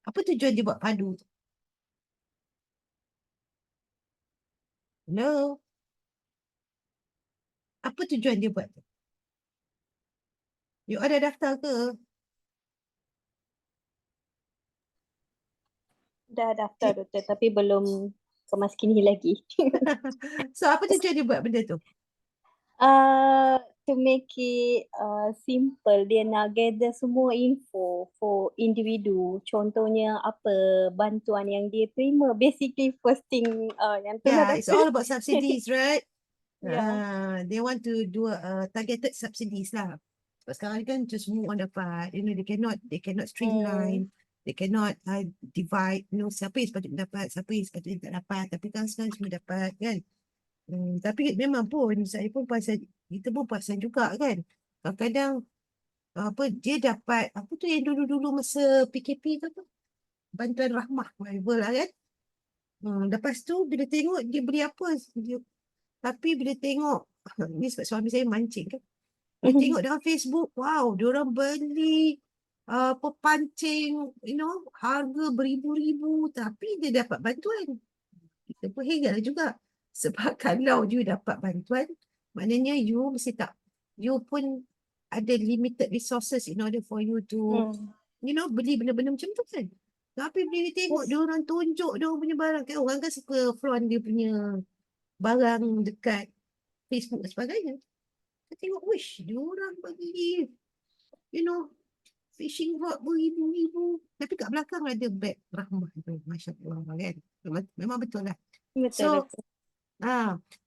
Apa tujuan dia buat padu tu? Hello? Apa tujuan dia buat tu? You ada daftar ke? Dah daftar doktor tapi belum kemas kini lagi. So apa tujuan dia buat benda tu? To make it simple, dia nak gather semua info for individu. Contohnya apa bantuan yang dia terima. Basically first thing yang tu lah Yeah, it's doktor. all about subsidies, right? Yeah. They want to do targeted subsidies lah. Sebab sekarang ni kan just semua orang dapat, you know, they cannot streamline, they cannot divide, you know, siapa yang sepatutnya dapat, siapa yang sepatutnya tak dapat, tapi kan sekarang semua dapat kan. Tapi memang pun, saya pun perasan, kita pun perasan juga kan. Kadang-kadang apa dia dapat, apa tu yang dulu-dulu masa PKP tu apa? Bantuan rahmah, whatever lah kan. Lepas tu bila tengok dia beli apa, tapi bila tengok, ni sebab suami saya mancing kan. Bila tengok dalam Facebook, wow, diorang beli pancing, you know, harga beribu-ribu, tapi dia dapat bantuan. Kita pun heran juga. Sebab kalau you dapat bantuan, maknanya you mesti tak, you pun ada limited resources in order for you to, you know, beli benda-benda macam tu kan. Tapi bila dia tengok, dia orang tunjuk dia orang punya barang, kan orang kan suka flaunt dia punya barang dekat Facebook dan sebagainya. Saya tengok, wish, dia orang bagi, you know, fishing rod beribu-ribu. Tapi kat belakang ada beg rahmah tu. Masya Allah kan. Memang betul lah. Betul.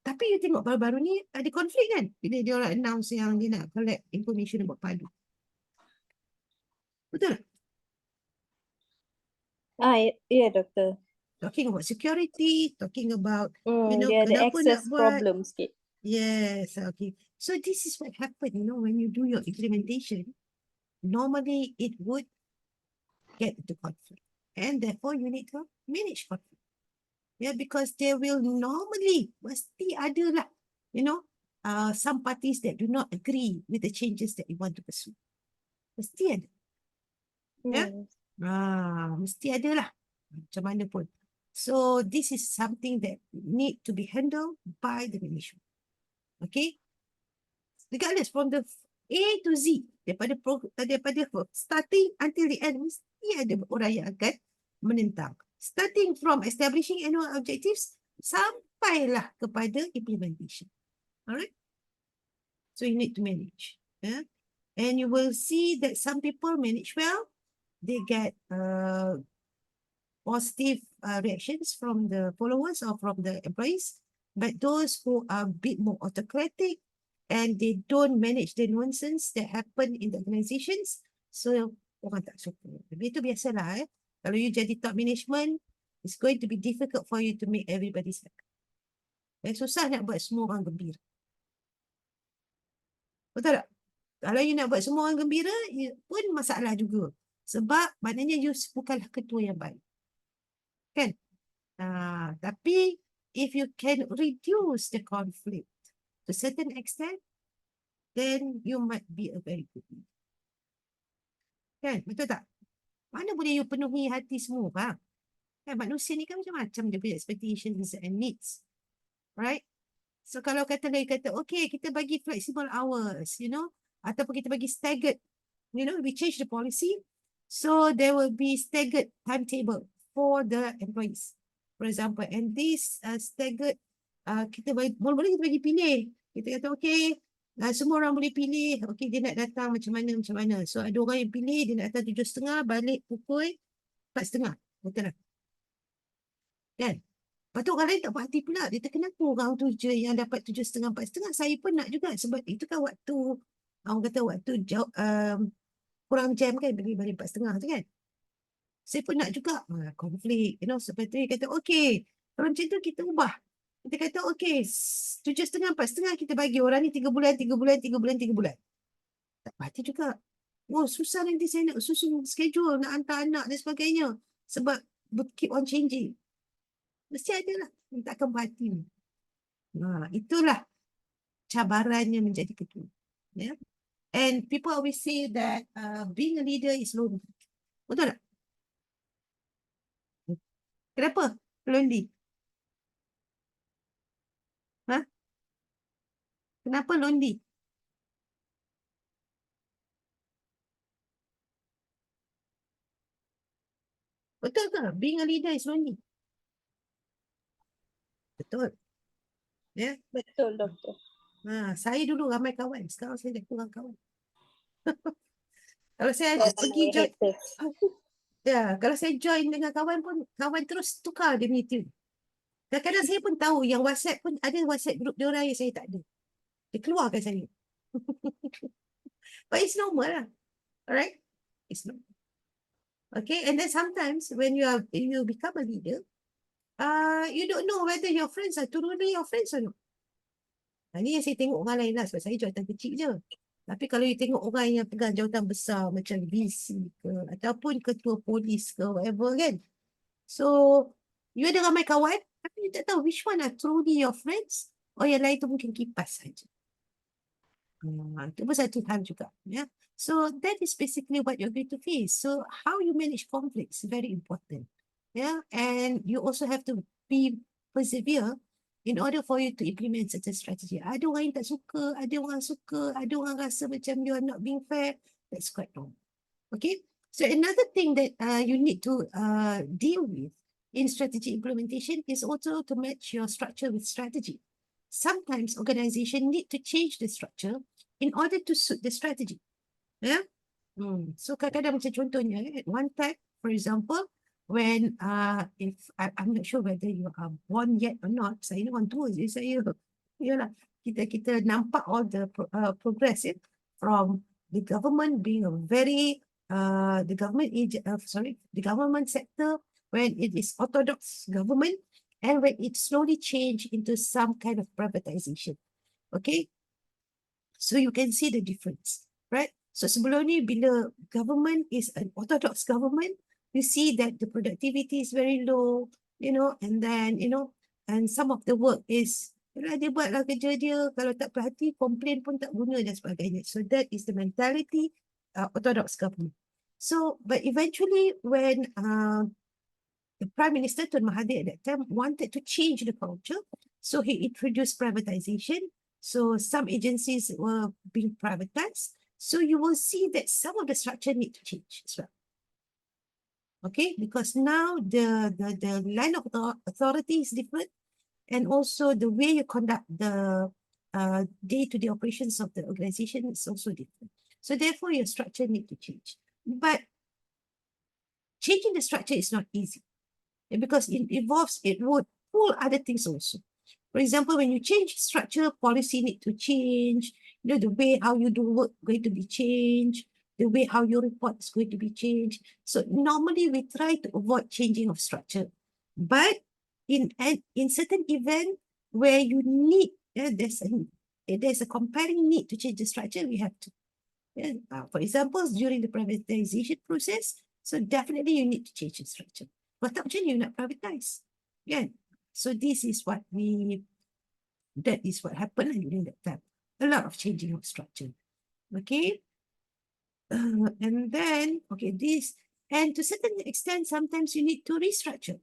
Tapi you tengok baru-baru ni ada konflik kan? Bila dia orang announce yang dia nak collect information about padu. Betul? Ya doktor. Talking about security, talking about, you know, Dia ada kenapa nak access buat. problem sikit. Yes, okay. So this is what happened, you know, when you do your implementation. Normally it would get into conflict. And therefore, you need to manage conflict. Yeah, because there will normally, mesti ada lah, some parties that do not agree with the changes that you want to pursue. Mesti ada. Ya? Yes. Mesti ada lah. Macam mana pun. So, this is something that need to be handled by the management. Okay? Regardless from the A to Z, daripada starting until the end, mesti ada orang yang akan menentang. Starting from establishing annual objectives, sampailah kepada implementation. Alright? So, you need to manage. Yeah? And you will see that some people manage well. They get positive reactions from the followers or from the employees. But those who are a bit more autocratic and they don't manage the nonsense that happen in the organizations, so orang tak suka. Tapi itu biasalah. Kalau you jadi top management, it's going to be difficult for you to make everybody happy. Susah nak buat semua orang gembira. Betul tak? Kalau you nak buat semua orang gembira, pun masalah juga. Sebab maknanya you bukanlah ketua yang baik. Kan? Tapi if you can reduce the conflict to a certain extent, then you might be a very good leader. Kan? Betul tak? Mana boleh you penuhi hati semua orang? Kan? Manusia ni kan macam-macam dia punya expectations and needs. Right? So kalau okay, kita bagi flexible hours, ataupun kita bagi staggered, we change the policy. So there will be staggered timetable for the employees. For example, and this staggered, kita mula-mula kita bagi pilih. Kita kata, okay, semua orang boleh pilih. Okay, dia nak datang macam mana. So ada orang yang pilih, dia nak datang 7:30, balik pukul 4:30. Betul tak? Kan? Lepas tu orang lain tak puas hati pula. Dia kata, kenapa orang tu je yang dapat 7:30, 4:30? Saya pun nak juga. Sebab itu kan waktu, orang kata waktu jauh, kurang jam kan, balik 4:30 tu kan. Saya pun nak juga. Konflik, seperti kata, okay, kalau macam tu kita ubah. Kita kata, okay, 7:30, 4:30 kita bagi orang ni 3 bulan. Tak puas hati juga. Oh, susah nanti saya nak susun schedule, nak hantar anak dan sebagainya. Sebab keep on changing. Mesti ada lah yang takkan berhati. Itulah cabarannya menjadi ketua. Yeah? And people always say that being a leader is lonely. Betul tak? Kenapa lonely? Kenapa lonely? Betul ke? Being a leader is lonely. Betul. Ya? Betul, Doktor. Saya dulu ramai kawan. Sekarang saya dah kurang kawan. Kalau saya Ramai pergi join, haters. kalau saya join dengan kawan pun, kawan terus tukar dia punya tune. Kadang-kadang saya pun tahu yang WhatsApp pun ada WhatsApp group dia orang yang saya tak ada. Dia keluarkan saya. But it's normal lah. Alright? It's normal. Okay, and then sometimes when you become a leader, you don't know whether your friends are truly your friends or not. Ini yang saya tengok orang lain lah sebab saya jawatan kecil je. Tapi kalau you tengok orang yang pegang jawatan besar macam VC ke ataupun ketua polis ke whatever kan. So, you ada ramai kawan tapi you tak tahu which one are truly your friends or yang lain tu mungkin kipas saja. Itu pun satu hal juga. Yeah? So, that is basically what you're going to face. So, how you manage conflicts is very important. Yeah? And you also have to be persevere in order for you to implement certain strategy. Ada orang yang tak suka, ada orang suka, ada orang rasa macam you are not being fair. That's quite wrong. Okay? So another thing that you need to deal with in strategy implementation is also to match your structure with strategy. Sometimes organization need to change the structure in order to suit the strategy. Yeah? So kadang-kadang macam contohnya, at one time, for example, when if I'm not sure whether you are born yet or not, saya ni orang tua je saya. Yalah, kita nampak all the progress from the government being a very the government sector when it is orthodox government and when it slowly change into some kind of privatization. Okay, so you can see the difference, right? So sebelum ni bila government is an orthodox government, you see that the productivity is very low, and then, and some of the work is, dia buatlah kerja dia, kalau tak perhati, komplain pun tak guna dan sebagainya. So that is the mentality orthodox government. So, but eventually when the Prime Minister Tun Mahathir at that time wanted to change the culture, so he introduced privatization. So some agencies were being privatized. So you will see that some of the structure need to change as well. Okay, because now the line of authority is different, and also the way you conduct the day-to-day operations of the organization is also different. So therefore, your structure need to change. But changing the structure is not easy, because it would pull other things also. For example, when you change structure, policy need to change, the way how you do work going to be changed, the way how you report is going to be changed. So normally we try to avoid changing of structure. But in certain event where you need, there's a compelling need to change the structure, we have to. For example, during the privatization process, so definitely you need to change the structure. But tak macam you nak privatize. Kan? So this is what that is what happened during that time. A lot of changing of structure. Okay. And then, okay, and to certain extent, sometimes you need to restructure.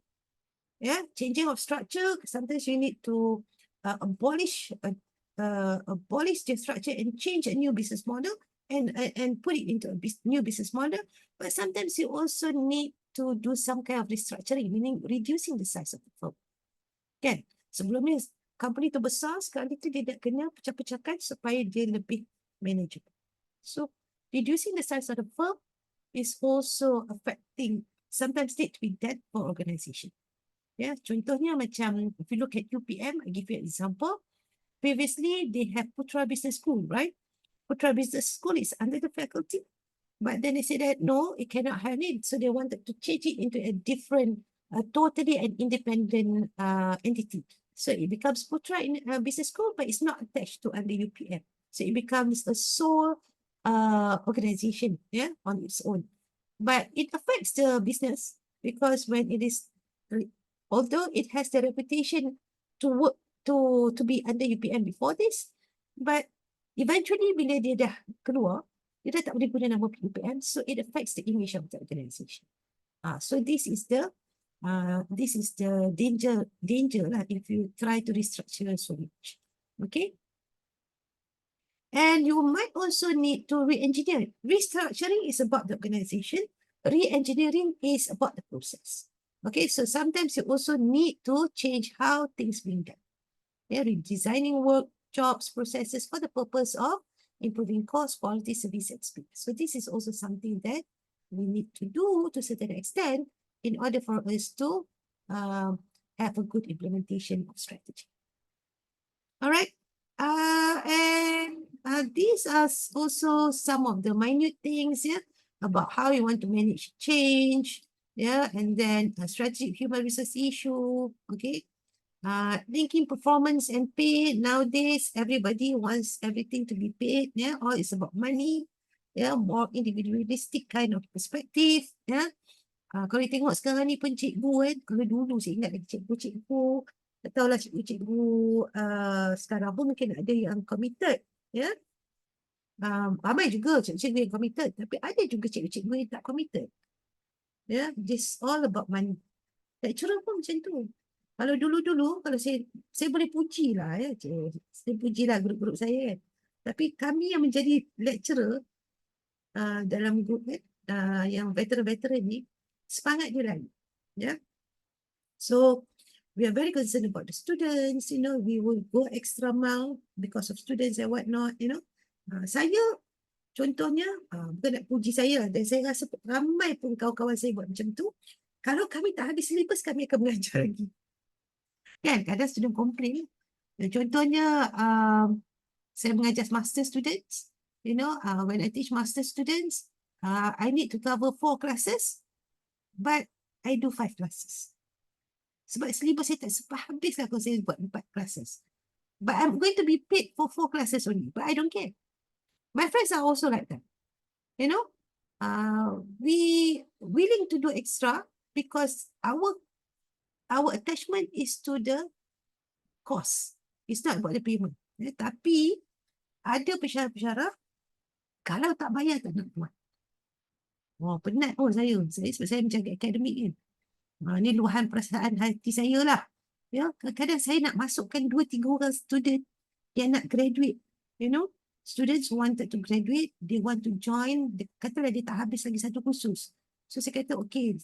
Yeah, changing of structure, sometimes you need to abolish the structure and change a new business model and put it into a new business model. But sometimes you also need to do some kind of restructuring, meaning reducing the size of the firm. Kan? Sebelum ni company tu besar, sekarang itu dia nak kena pecah-pecahkan supaya dia lebih manageable. So reducing the size of the firm is also affecting, sometimes need to be done for organization. Yeah, contohnya macam if you look at UPM, I give you an example. Previously, they have Putra Business School, right? Putra Business School is under the faculty. But then they said that no, it cannot have it. So they wanted to change it into a different, totally an independent entity. So it becomes Putra Business School, but it's not attached to under UPM. So it becomes a sole organization, yeah, on its own. But it affects the business because when it is, although it has the reputation to work to be under UPM before this, but eventually bila dia dah keluar, dia dah tak boleh guna nama UPM, so it affects the image of the organization. So this is the danger lah if you try to restructure so much. Okay. And you might also need to re-engineer. Restructuring is about the organization. Re-engineering is about the process. Okay, so sometimes you also need to change how things being done. Yeah, redesigning work, jobs, processes for the purpose of improving cost, quality, service, and speed. So this is also something that we need to do to a certain extent in order for us to have a good implementation of strategy. All right. And these are also some of the minute things, yeah, about how you want to manage change, yeah, and then a strategic human resource issue, okay. Linking performance and pay. Nowadays, everybody wants everything to be paid, yeah, all is about money, yeah, more individualistic kind of perspective, yeah. Kalau you tengok sekarang ni pun cikgu kan, kalau dulu saya ingat lagi cikgu, tak tahulah cikgu sekarang pun mungkin ada yang committed, ya. Ramai juga cikgu yang committed, tapi ada juga cikgu yang tak committed. Ya, just all about money. Lecturer pun macam tu. Kalau dulu-dulu, kalau saya boleh puji lah, ya, saya puji lah grup-grup saya kan. Tapi kami yang menjadi lecturer dalam grup yang veteran-veteran ni, semangat dia lain. Yeah. So we are very concerned about the students, we will go extra mile because of students and whatnot, Saya, contohnya, bukan nak puji saya dan saya rasa ramai pun kawan-kawan saya buat macam tu. Kalau kami tak habis syllabus, kami akan mengajar lagi. Kan, kadang student complain. Contohnya, saya mengajar master students, when I teach master students, I need to cover 4 classes. But I do 5 classes. Sebab syllabus saya tak sempat habis lah kalau saya buat 4 classes. But I'm going to be paid for 4 classes only. But I don't care. My friends are also like that. we willing to do extra because our attachment is to the cost. It's not about the payment. Tapi ada pensyarah-pensyarah kalau tak bayar tak nak buat. Oh, penat pun saya. Sebab saya menjaga akademik kan. Ni luahan perasaan hati saya lah. Ya, kadang-kadang saya nak masukkan 2-3 orang student yang nak graduate. You know, students who wanted to graduate, they want to join, katalah dia tak habis lagi satu kursus. So saya kata, okay,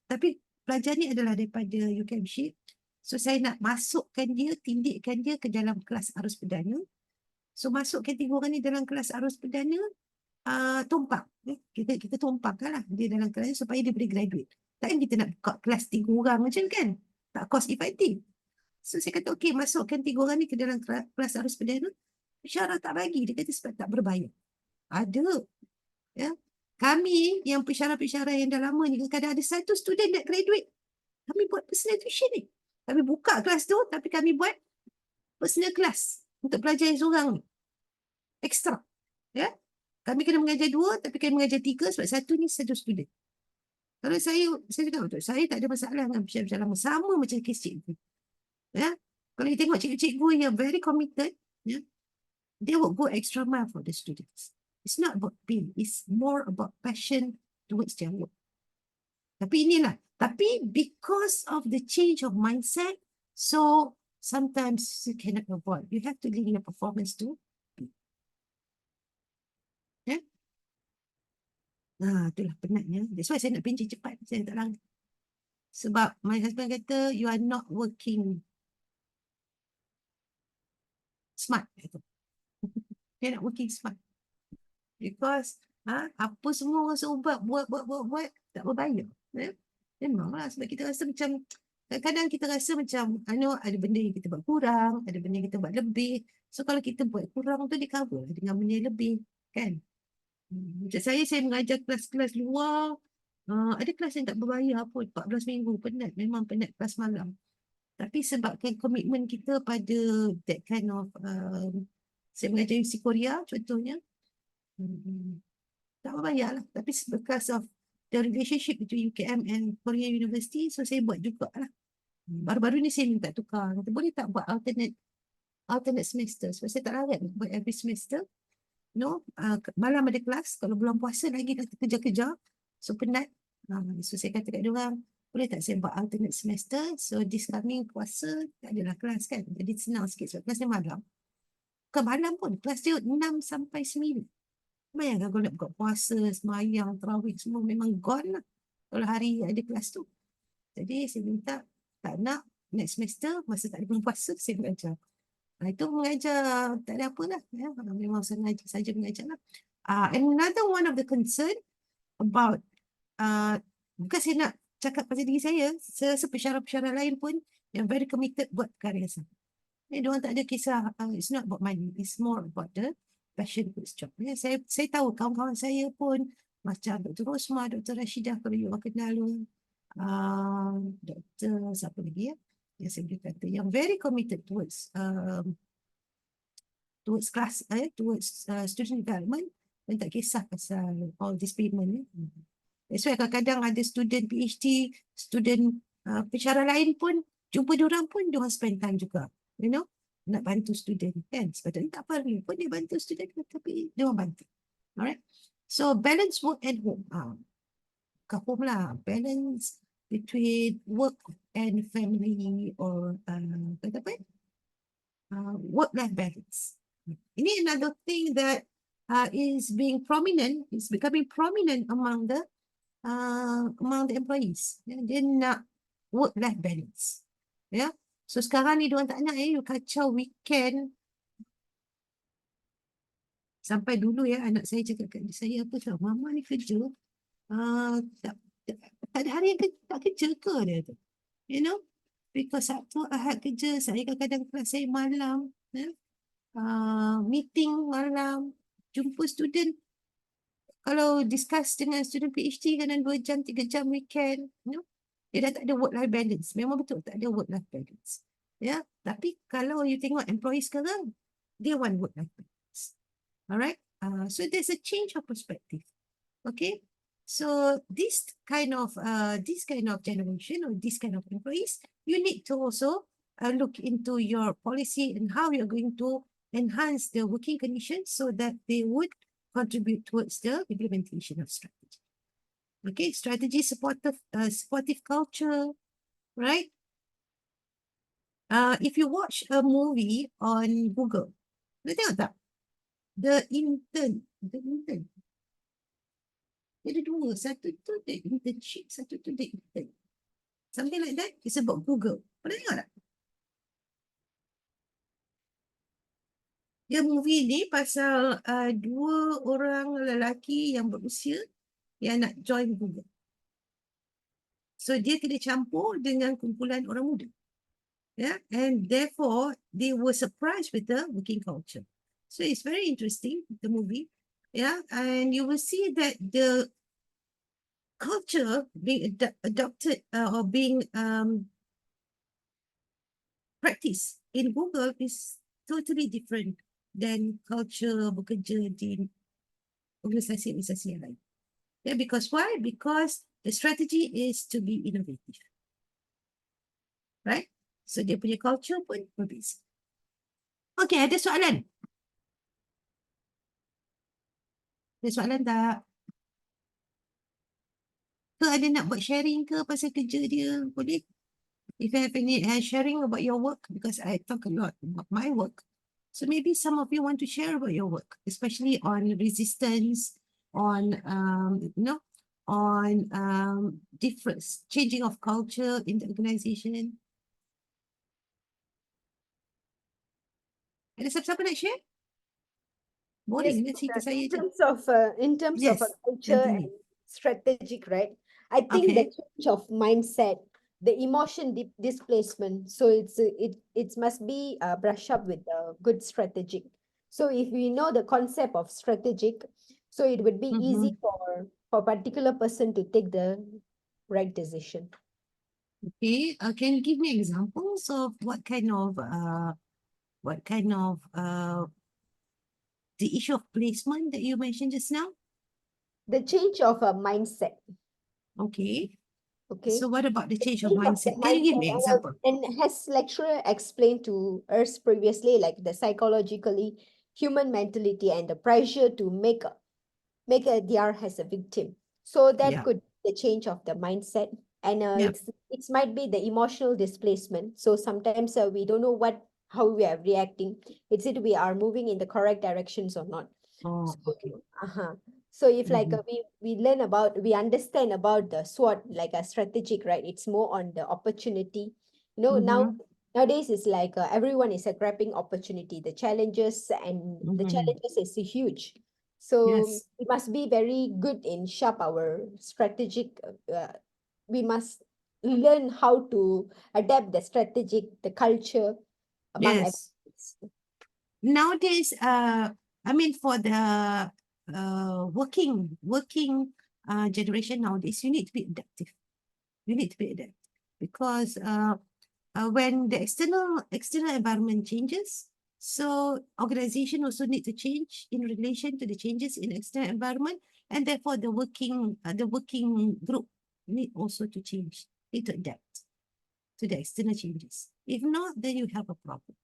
tapi pelajar ni adalah daripada UKM Shape. So saya nak masukkan dia, tindikkan dia ke dalam kelas arus perdana. So masukkan 3 orang ni dalam kelas arus perdana, tumpang. Kita tumpangkan lah dia dalam kelas supaya dia boleh graduate. Takkan kita nak buka kelas 3 orang macam kan? Tak cost effective. So saya kata, okay, masukkan 3 orang ni ke dalam kelas arus perdana. Pensyarah tak bagi. Dia kata sebab tak berbayar. Ada. Ya. Kami yang pensyarah-pensyarah yang dah lama ni, kadang-kadang ada satu student nak graduate. Kami buat personal tuition ni. Kami buka kelas tu, tapi kami buat personal class untuk pelajar yang seorang ni. Extra. Ya. Kami kena mengajar 2, tapi kami mengajar 3 sebab satu ni satu student. Kalau saya cakap betul, saya tak ada masalah dengan pensyarah-pensyarah lama. Sama macam kes cikgu. Ya. Kalau you tengok cikgu-cikgu yang very committed, ya, they will go extra mile for the students. It's not about pay. It's more about passion towards their work. Tapi because of the change of mindset, so sometimes you cannot avoid. You have to link your performance to. Ya. Itulah penatnya. That's why saya nak pencet cepat. Saya tak langgar. Sebab my husband kata, you are not working smart. You're not working smart. Because apa semua orang suruh buat, tak berbayar. Ya? Memanglah sebab kita rasa macam, kadang-kadang kita rasa macam, ada benda yang kita buat kurang, ada benda yang kita buat lebih. So kalau kita buat kurang tu, dia cover dengan benda yang lebih. Kan? Macam saya mengajar kelas-kelas luar, ada kelas yang tak berbayar pun, 14 minggu, penat, memang penat kelas malam. Tapi sebabkan komitmen kita pada that kind of, saya mengajar UC Korea contohnya, tak berbayar lah. Tapi because of the relationship between UKM and Korea University, so saya buat juga lah. Baru-baru ni saya minta tukar, kata boleh tak buat alternate semester, sebab saya tak larat buat every semester. No, malam ada kelas, kalau bulan puasa lagi dah kerja-kerja, so penat. So saya kata kat diorang, boleh tak saya buat alternate semester, so this coming puasa tak adalah kelas kan, jadi senang sikit sebab kelas dia malam. Bukan malam pun, kelas dia 6 sampai 9. Bayangkan kalau nak buka puasa, semayang, tarawih semua memang gone lah kalau hari ada kelas tu. Jadi saya minta, tak nak next semester, masa tak ada bulan puasa, saya mengajar. Itu mengajar tak ada apa lah. Ya. Memang sengaja saja mengajar lah. And another one of the concern about, bukan saya nak cakap pasal diri saya rasa pensyarah-pensyarah lain pun yang very committed buat perkara yang sama. Diorang tak ada kisah, it's not about money, it's more about the passion for this job. Ya, saya tahu kawan-kawan saya pun macam Dr. Rosma, Dr. Rashidah, kalau you kenal, Dr. siapa lagi ya? Yang saya boleh kata, yang very committed towards class, towards student development, dan tak kisah pasal all this payment. That's why kadang-kadang ada student PhD, student pensyarah lain pun, jumpa diorang pun, diorang spend time juga. You know, nak bantu student kan. Sepatutnya tak perlu pun dia bantu student, tapi diorang bantu. Alright. So balance work and home. Kat home lah, balance between work and family or kata apa? Work-life balance. Ini another thing that is becoming prominent among the employees. Ya, dia nak work-life balance. Ya, so sekarang ni diorang tak nak you kacau weekend. Sampai dulu ya anak saya cakap kat saya apa tau, mama ni kerja tak ada hari yang tak kerja ke dia tu. You know, because Sabtu Ahad kerja, saya kadang-kadang kelas saya malam, ya? Meeting malam, jumpa student, kalau discuss dengan student PhD kadang 2 jam, 3 jam weekend, you know, dia dah tak ada work-life balance. Memang betul tak ada work-life balance. Ya, tapi kalau you tengok employee sekarang, dia want work-life balance. Alright, so there's a change of perspective. Okay, So this kind of generation or this kind of employees, you need to also look into your policy and how you're going to enhance the working conditions so that they would contribute towards the implementation of strategy. Okay, strategy supportive culture, right? If you watch a movie on Google, you tengok tak? The intern. Dia ada dua, satu tu the internship, satu tu the intern. Something like that. It's about Google. Pernah tengok tak? Dia movie ni pasal dua orang lelaki yang berusia yang nak join Google. So dia kena campur dengan kumpulan orang muda. Yeah, and therefore they were surprised with the working culture. So it's very interesting, the movie. Yeah, and you will see that the culture being adopted or being practiced in Google is totally different than culture bekerja di organisasi-organisasi yang lain. Yeah, because why? Because the strategy is to be innovative. Right? So dia punya culture pun berbeza. Okay, ada soalan? Ada soalan tak? Ke ada nak buat sharing ke pasal kerja dia? Boleh? If you have any sharing about your work, because I talk a lot about my work. So maybe some of you want to share about your work, especially on resistance, on difference, changing of culture in the organization. Ada siapa-siapa nak share? Boleh Yes, dengan cerita saya in je. terms of Yes, a culture continue. and strategic, right? I think the Okay. change of mindset, the emotion displacement, so it must be brushed up with a good strategic. So if we know the concept of strategic, so it would be easy for a particular person to take the right decision. Okay. Can you give me examples of what kind of the issue of placement that you mentioned just now? The change of a mindset. Okay. Okay. So what about the change of Think of the mindset? Can you give me mindset, example? and has lecturer explained to us previously, like the psychologically human mentality and the pressure to make a DR as a victim. So that Yeah. could be the change of the mindset, and Yeah. it might be the emotional displacement. So sometimes we don't know how we are reacting. It's it we are moving in the correct directions or not. Oh, So, okay. so if like Mhm. we understand about the SWOT, like a strategic, right? It's more on the opportunity. Mhm. Nowadays it's like everyone is grabbing opportunity. The challenges Mhm. is huge. So Yes. we must be very good in sharp our strategic. We must learn how to adapt the strategic, the culture among Yes. everyone. Nowadays, I mean, for the working generation nowadays, you need to be adaptive. You need to be adaptive because when the external environment changes, so organization also need to change in relation to the changes in external environment, and therefore the working group need also to change, need to adapt to the external changes. If not, then you have a problem.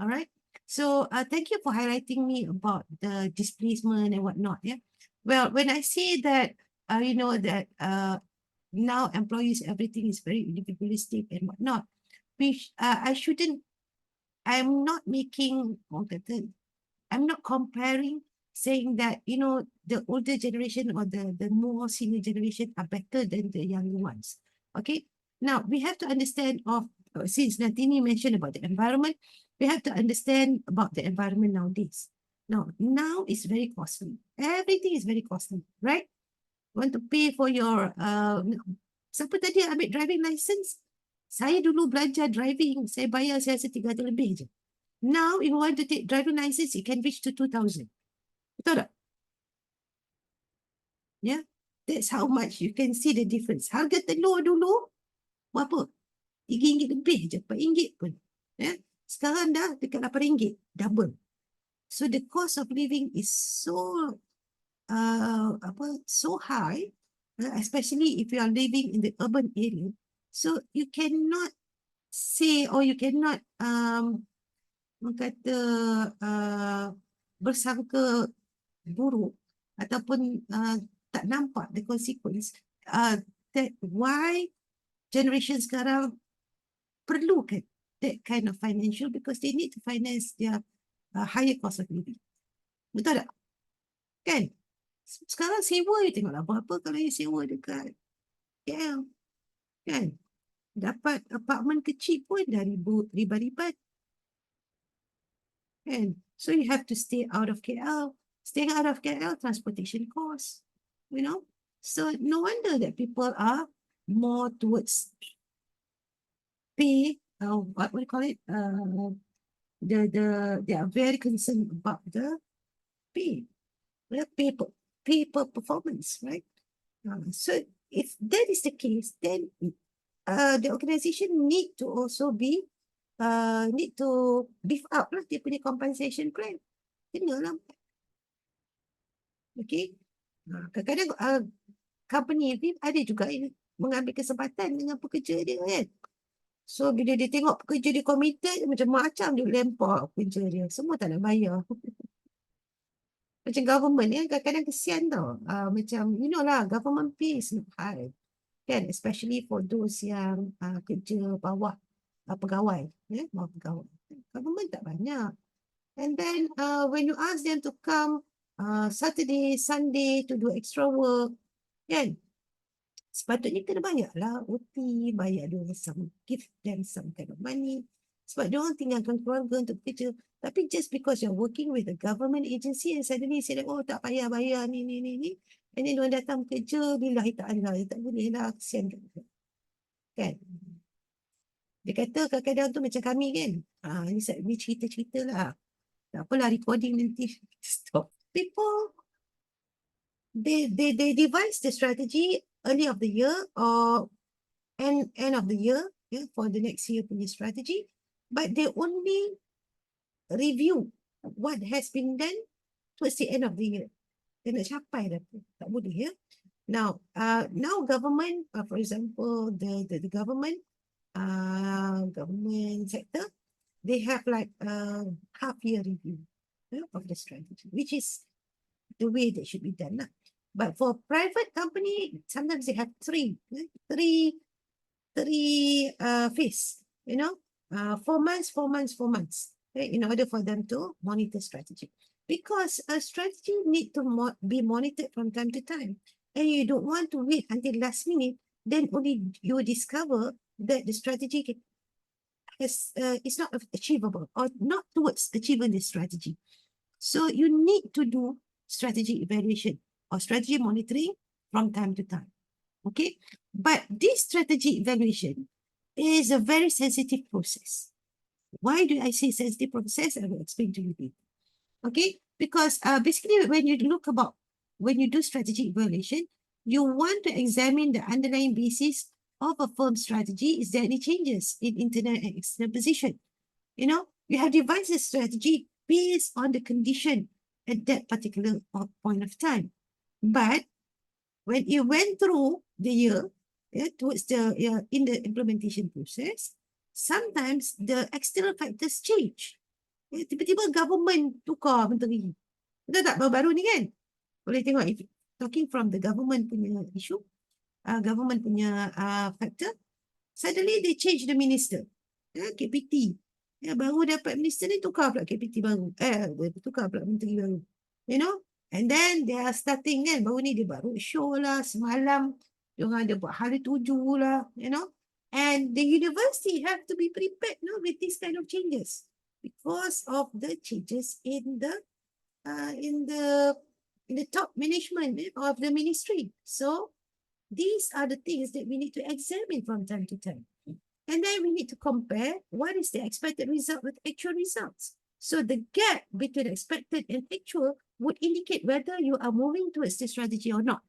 All right. So thank you for highlighting me about the displacement and whatnot. Yeah. Well, when I say that, that now employees, everything is very individualistic and whatnot, I'm not making, I'm not comparing, saying that, the older generation or the more senior generation are better than the younger ones. Okay. Now, we have to understand since Natini mentioned about the environment, we have to understand about the environment nowadays. Now it's very costly. Everything is very costly, right? Want to pay for your, siapa tadi ambil driving license? Saya dulu belajar driving, saya bayar saya rasa 300 lebih je. Now, if you want to take driving license, it can reach to 2,000. Betul tak? Yeah, that's how much you can see the difference. Harga telur dulu, berapa? RM3 lebih je, RM4 pun. Yeah? Sekarang dah dekat RM8, double. So the cost of living is so high especially if you are living in the urban area. So you cannot say or you cannot orang kata bersangka buruk ataupun tak nampak the consequence that why generation sekarang perlukan that kind of financial because they need to finance their higher cost of living. Betul tak? Kan? Sekarang sewa je tengoklah berapa kalau you sewa dekat KL. Kan? Dapat apartmen kecil pun dah ribat-ribat. Kan? So you have to stay out of KL. Staying out of KL, transportation costs. You know? So no wonder that people are more towards pay, what we call it, they are very concerned about the pay, the pay per performance, right? So if that is the case, then the organization need to also be need to beef up lah dia punya compensation plan. Kenalah. Okay. Kadang-kadang company ni ada juga yang mengambil kesempatan dengan pekerja dia kan. So bila dia tengok pekerja dia committed, macam-macam dia lempar pekerja dia. Semua tak nak bayar. Macam government ya, kadang-kadang kesian tau. Macam, you know lah, government pay is not high. Kan, especially for those yang kerja bawah pegawai. Ya, bawah pegawai. Government tak banyak. And then when you ask them to come Saturday, Sunday to do extra work, kan, sepatutnya kena bayar lah OT, bayar dia some, give them some kind of money. Sebab dia orang tinggalkan keluarga untuk kerja. Tapi just because you're working with a government agency and suddenly say, oh tak payah bayar ni. And then diorang datang kerja, billahi ta'ala, tak boleh lah, kesian kan. Dia kata kadang-kadang tu macam kami kan, ni cerita-cerita lah. Tak apalah recording nanti stop. People, they devise the strategy early of the year or end of the year, yeah, for the next year punya strategy, but they only review what has been done towards the end of the year. Dia nak capai dah tu. Tak boleh ya. Now government, for example, the government sector, they have like half year review of the strategy, which is the way that should be done lah. But for private company, sometimes they have three phase, 4 months, in order for them to monitor strategy. Because a strategy need to be monitored from time to time. And you don't want to wait until last minute, then only you discover that the strategy is not achievable or not towards achieving the strategy. So you need to do strategy evaluation or strategy monitoring from time to time. Okay, but this strategy evaluation is a very sensitive process. Why do I say sensitive process? I will explain to you later. Okay, because basically when you do strategy evaluation, you want to examine the underlying basis of a firm's strategy. Is there any changes in internal and external position? You have devised a strategy based on the condition at that particular point of time. But when you went through the year, towards in the implementation process, sometimes the external factors change. Tiba-tiba government tukar menteri. Betul tak baru-baru ni kan? Boleh tengok, if talking from the government punya issue, government punya factor, suddenly they change the minister. KPT. Baru dapat minister ni tukar pula KPT baru. Tukar pula menteri baru. And then they are starting kan, baru ni dia baru show lah, semalam dia orang ada buat hari 7 lah, and the university have to be prepared with this kind of changes because of the changes in the top management of the ministry. So these are the things that we need to examine from time to time. And then we need to compare what is the expected result with actual results. So the gap between expected and actual would indicate whether you are moving towards the strategy or not.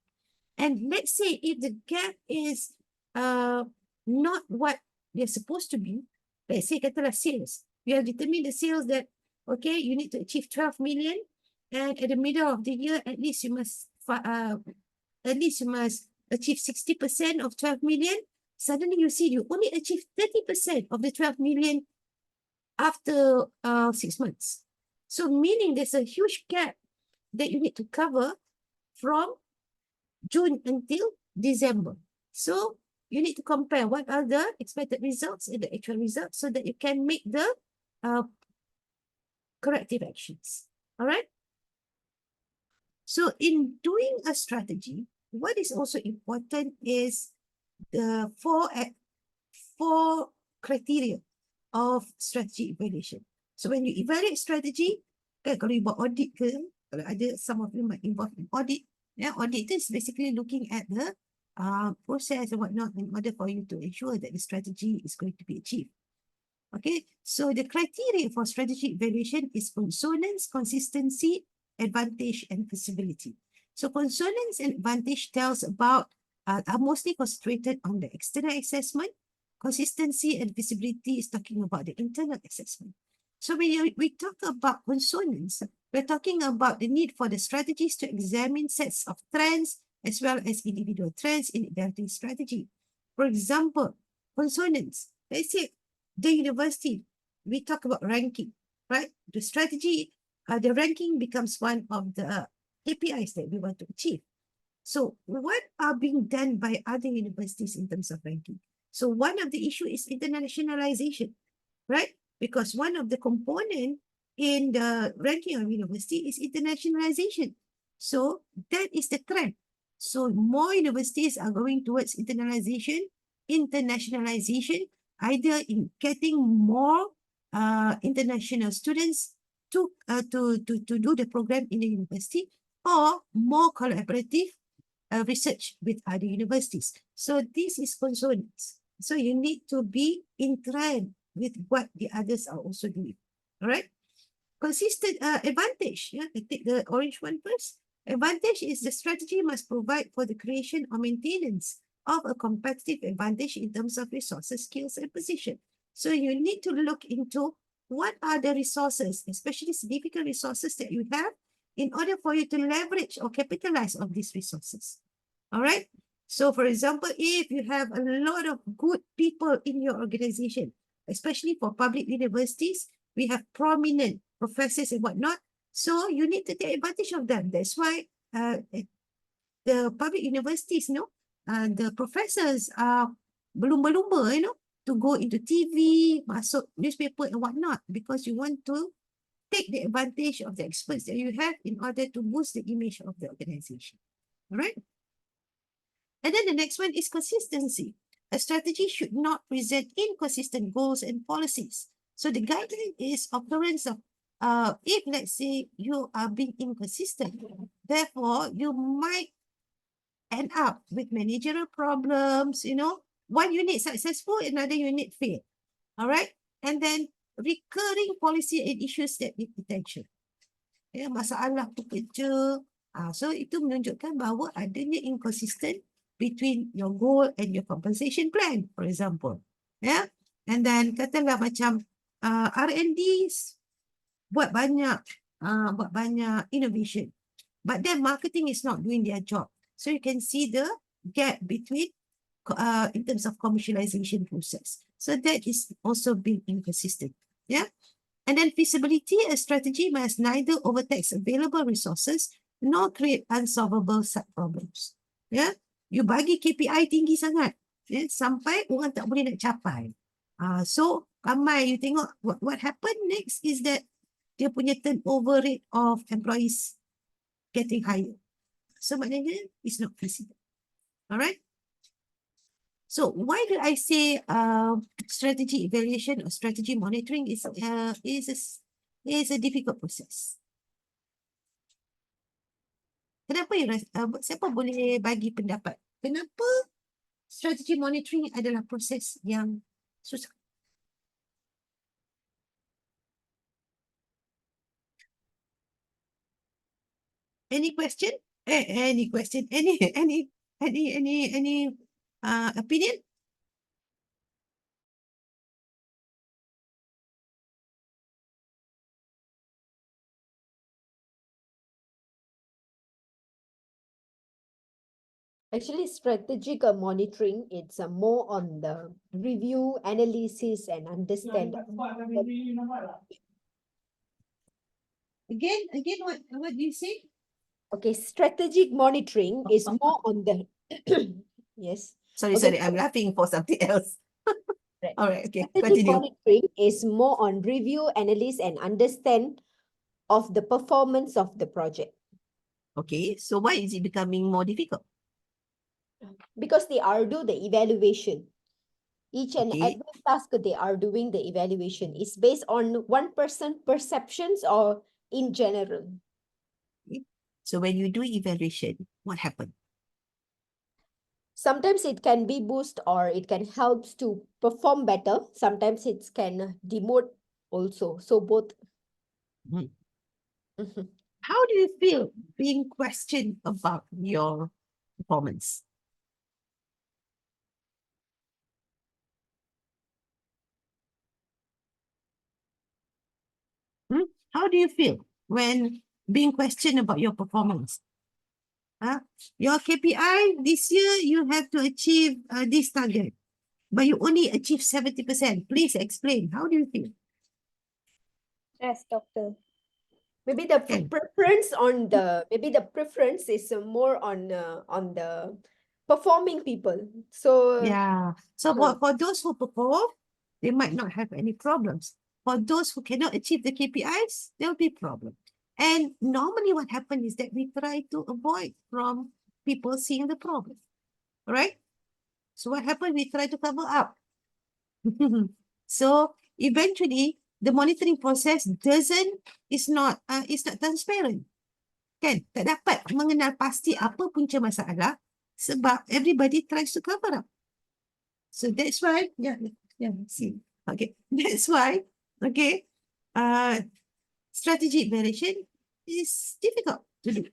And let's say if the gap is not what they're supposed to be, let's say katalah sales. You have determined the sales that, okay, you need to achieve 12 million, and at the middle of the year, at least you must achieve 60% of 12 million, suddenly you see you only achieve 30% of the 12 million after 6 months. So meaning there's a huge gap that you need to cover from June until December. So you need to compare what are the expected results and the actual results so that you can make the corrective actions. All right. So in doing a strategy, what is also important is the four criteria of strategy evaluation. So when you evaluate strategy, kan kalau you buat audit ke, kalau ada some of you might involve in audit. Yeah, audit is basically looking at the process and whatnot in order for you to ensure that the strategy is going to be achieved. Okay, so the criteria for strategy evaluation is consonance, consistency, advantage, and feasibility. So consonance and advantage tells about are mostly concentrated on the external assessment. Consistency and feasibility is talking about the internal assessment. So when we talk about consonance, we're talking about the need for the strategies to examine sets of trends as well as individual trends in evaluating strategy. For example, consonance. Let's say the university, we talk about ranking, right? The strategy, the ranking becomes one of the KPIs that we want to achieve. So what are being done by other universities in terms of ranking? So one of the issue is internationalization, right? Because one of the component in the ranking of university is internationalization. So that is the trend. So more universities are going towards internationalization, either in getting more international students to do the program in the university or more collaborative research with other universities. So this is consonance. So you need to be in trend with what the others are also doing. All right. Consistent advantage. Yeah, I take the orange one first. Advantage is the strategy must provide for the creation or maintenance of a competitive advantage in terms of resources, skills, and position. So you need to look into what are the resources, especially significant resources that you have, in order for you to leverage or capitalize on these resources. All right. So for example, if you have a lot of good people in your organization, especially for public universities, we have prominent professors and whatnot. So you need to take advantage of them. That's why the public universities, the professors are berlumba-lumba, to go into TV, masuk newspaper and whatnot, because you want to take the advantage of the experts that you have in order to boost the image of the organization. All right. And then the next one is consistency. A strategy should not present inconsistent goals and policies. So the guideline is occurrence of, if let's say you are being inconsistent, therefore you might end up with managerial problems, one unit successful, another unit fail. All right. And then recurring policy and issues that need attention. Masalah pekerja. So itu menunjukkan bahawa adanya inconsistent between your goal and your compensation plan, for example. Yeah. And then katalah macam R&D buat banyak innovation, but then marketing is not doing their job. So you can see the gap between in terms of commercialization process. So that is also being inconsistent. Yeah. And then feasibility, a strategy must neither overtax available resources nor create unsolvable sub-problems. Yeah, you bagi KPI tinggi sangat, sampai orang tak boleh nak capai. So ramai, you tengok what happened next is that dia punya turnover rate of employees getting higher. So maknanya it's not feasible. All right. So why do I say strategy evaluation or strategy monitoring is a difficult process? Kenapa siapa boleh bagi pendapat? Kenapa strategy monitoring adalah proses yang susah? Any question? Any question? Any opinion? Actually, strategic monitoring, it's more on the review, analysis, and understand. Again, what do you say? Okay, strategic monitoring is more on the yes. Sorry, Okay, I'm laughing for something else. right. All right, okay, Strategic continue. monitoring is more on review, analyze, and understand of the performance of the project Okay, so why is it becoming more difficult? because they are do the evaluation. Each and Okay, every task they are doing the evaluation is based on one person perceptions or in general. okay. So when you do evaluation, what happened? Sometimes it can be boost or it can help to perform better. Sometimes it can demote also. So both. Hmm. Mhm. How do you feel being questioned about your performance? Hmm? How do you feel when being questioned about your performance? Huh? Your KPI this year, you have to achieve this target, but you only achieve 70%. Please explain. How do you feel? Yes, doctor. Maybe the Okay. preference on the maybe the preference is more on the performing people. So Yeah. So for those who perform, they might not have any problems. For those who cannot achieve the KPIs, there will be problem. And normally what happens is that we try to avoid from people seeing the problem. All right? So what happened? We try to cover up. So eventually the monitoring process is not transparent. Kan? Tak dapat mengenal pasti apa punca masalah sebab everybody tries to cover up. So that's why, see. Okay. That's why, okay, strategy evaluation is difficult to do.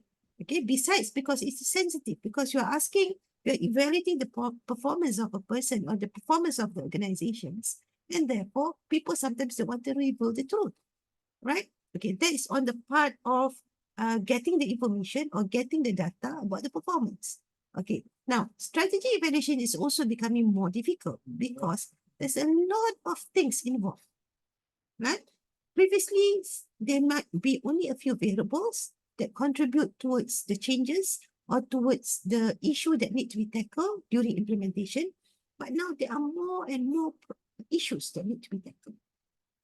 Okay. Besides, because it's sensitive, because you're evaluating the performance of a person or the performance of the organizations. And therefore, people sometimes don't want to reveal the truth, right? Okay. That is on the part of getting the information or getting the data about the performance. Okay. Now, strategy evaluation is also becoming more difficult because there's a lot of things involved, right? Previously, there might be only a few variables that contribute towards the changes or towards the issue that need to be tackled during implementation. But now there are more and more issues that need to be tackled,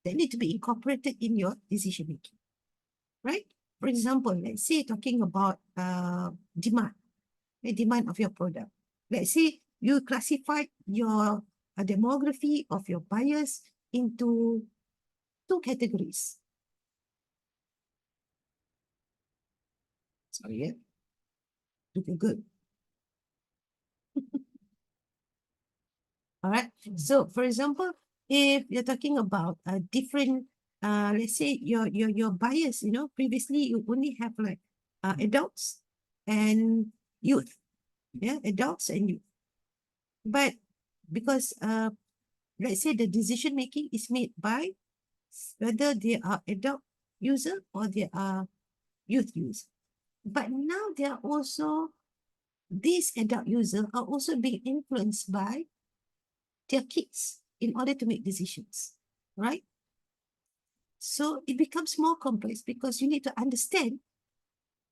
that need to be incorporated in your decision making, right? For example, let's say talking about demand, the demand of your product. Let's say you classify your demography of your buyers into 2 categories. Sorry, yeah. Okay, good. All right. So, for example, if you're talking about a different, let's say your buyers, previously you only have like adults and youth, yeah, adults and youth. But because let's say the decision making is made by whether they are adult user or they are youth user. But now they are also, these adult users are also being influenced by their kids in order to make decisions, right? So it becomes more complex because you need to understand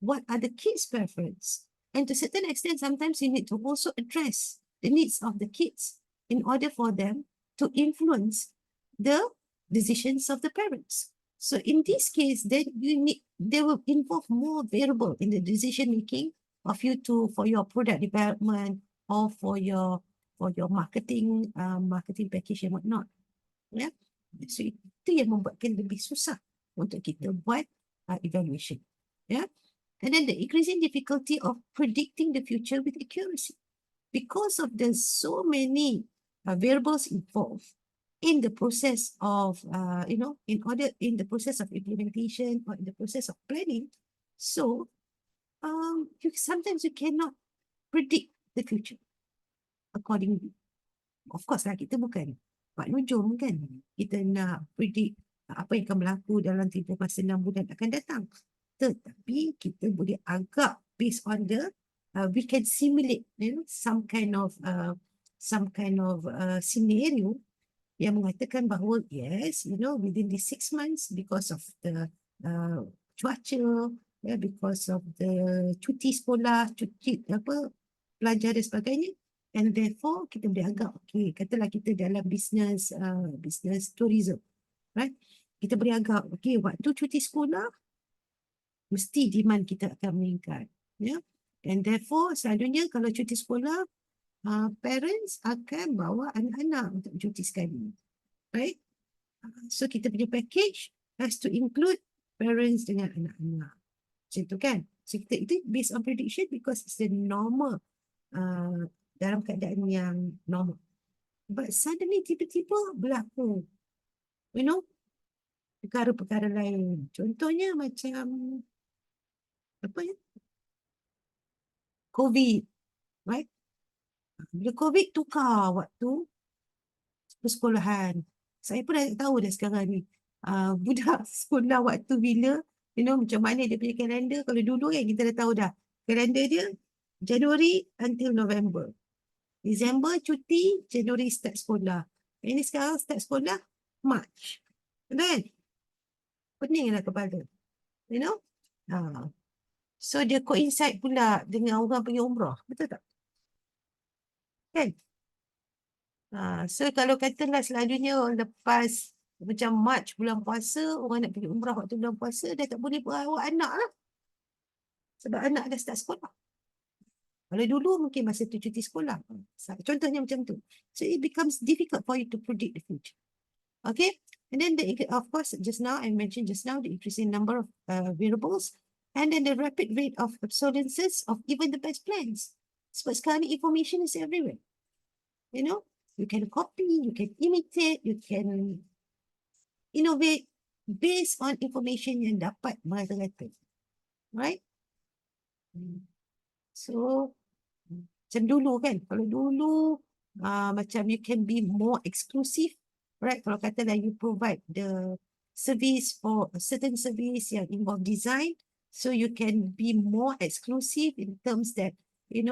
what are the kids' preference. And to a certain extent, sometimes you need to also address the needs of the kids in order for them to influence the decisions of the parents. So in this case, then they will involve more variable in the decision making of you for your product development or for your marketing package and whatnot. Ya. So itu yang membuatkan lebih susah untuk kita buat evaluation. Ya. And then the increasing difficulty of predicting the future with accuracy because of the so many variables involved in the process of in the process of implementation or in the process of planning. So sometimes you cannot predict the future accordingly. Of course lah, kita bukan Pak Nujum kan. Kita nak predict apa yang akan berlaku dalam tempoh masa 6 bulan akan datang. Tetapi kita boleh agak based on the we can simulate, some kind of scenario yang mengatakan bahawa yes, within the 6 months, because of the cuaca, because of the cuti sekolah, cuti pelajar dan sebagainya, and therefore kita boleh agak, okay, katalah kita dalam business tourism, right? Kita boleh agak, okay, waktu cuti sekolah mesti demand kita akan meningkat, and therefore selalunya kalau cuti sekolah, parents akan bawa anak-anak untuk cuti sekali, right? So kita punya package has to include parents dengan anak-anak. Macam tu kan? So kita itu based on prediction because it's the normal, dalam keadaan yang normal. But suddenly tiba-tiba berlaku, perkara-perkara lain. Contohnya macam apa ya? COVID, right? Bila COVID tukar waktu persekolahan. Saya pun dah tahu dah sekarang ni. Budak sekolah waktu bila, macam mana dia punya kalender. Kalau dulu kan kita dah tahu dah. Kalender dia Januari until November. Disember cuti, Januari start sekolah. Ini sekarang start sekolah March. Kan? Peninglah kepala. So dia coincide pula dengan orang pergi umrah. Betul tak? Kan? So kalau katalah selalunya lepas macam March bulan puasa, orang nak pergi umrah waktu bulan puasa, dah tak boleh bawa anak lah. Sebab anak dah start sekolah. Kalau dulu mungkin masa tu cuti sekolah. Contohnya macam tu. So it becomes difficult for you to predict the future. Okay? And then of course, I mentioned just now, the increasing number of variables, and then the rapid rate of obsolescence of even the best plans. Sebab sekarang ni information is everywhere. You can copy, you can imitate, you can innovate based on information yang dapat merata-rata. Right? So, macam dulu kan, kalau dulu macam you can be more exclusive, right? Kalau katalah you provide the service for a certain service yang involve design, so you can be more exclusive in terms that, you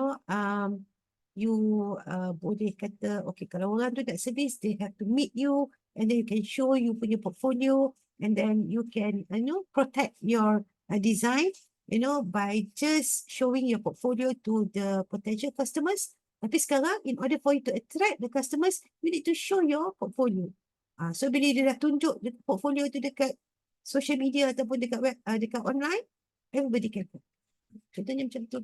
boleh kata, okay, kalau orang tu nak service, they have to meet you, and then you can show you punya portfolio, and then you can, protect your design, by just showing your portfolio to the potential customers. Tapi sekarang, in order for you to attract the customers, you need to show your portfolio. So bila dia dah tunjuk portfolio tu dekat social media ataupun dekat web, dekat online, everybody can. Contohnya macam tu.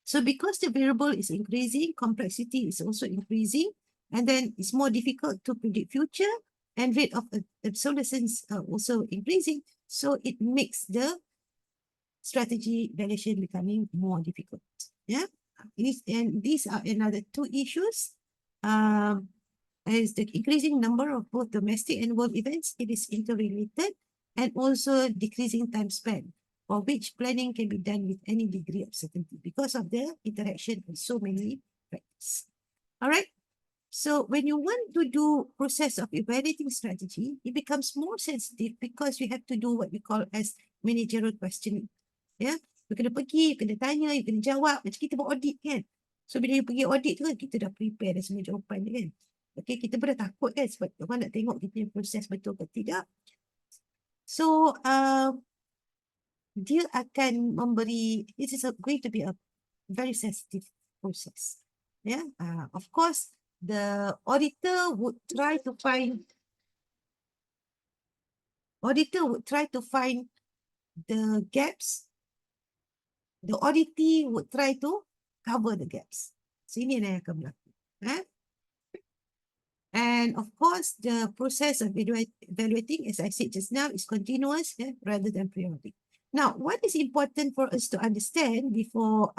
So because the variable is increasing, complexity is also increasing, and then it's more difficult to predict future, and rate of obsolescence also increasing. So it makes the strategy valuation becoming more difficult. Yeah, and these are another two issues. As the increasing number of both domestic and world events, it is interrelated, and also decreasing time span, for which planning can be done with any degree of certainty because of the interaction with so many factors. All right. So when you want to do process of evaluating strategy, it becomes more sensitive because you have to do what we call as managerial questioning. Ya, you kena pergi, you kena tanya, you kena jawab. Macam kita buat audit kan. So bila you pergi audit tu kan, kita dah prepare dah semua jawapan dia kan. Okay, kita pun dah takut kan sebab orang nak tengok kita punya proses betul ke tidak. So, dia akan memberi, this is going to be a very sensitive process. Yeah, of course, the auditor would try to find the gaps. The auditee would try to cover the gaps. So ini yang akan berlaku. And of course, the process of evaluating, as I said just now, is continuous rather than periodic. Now, what is important for us to understand before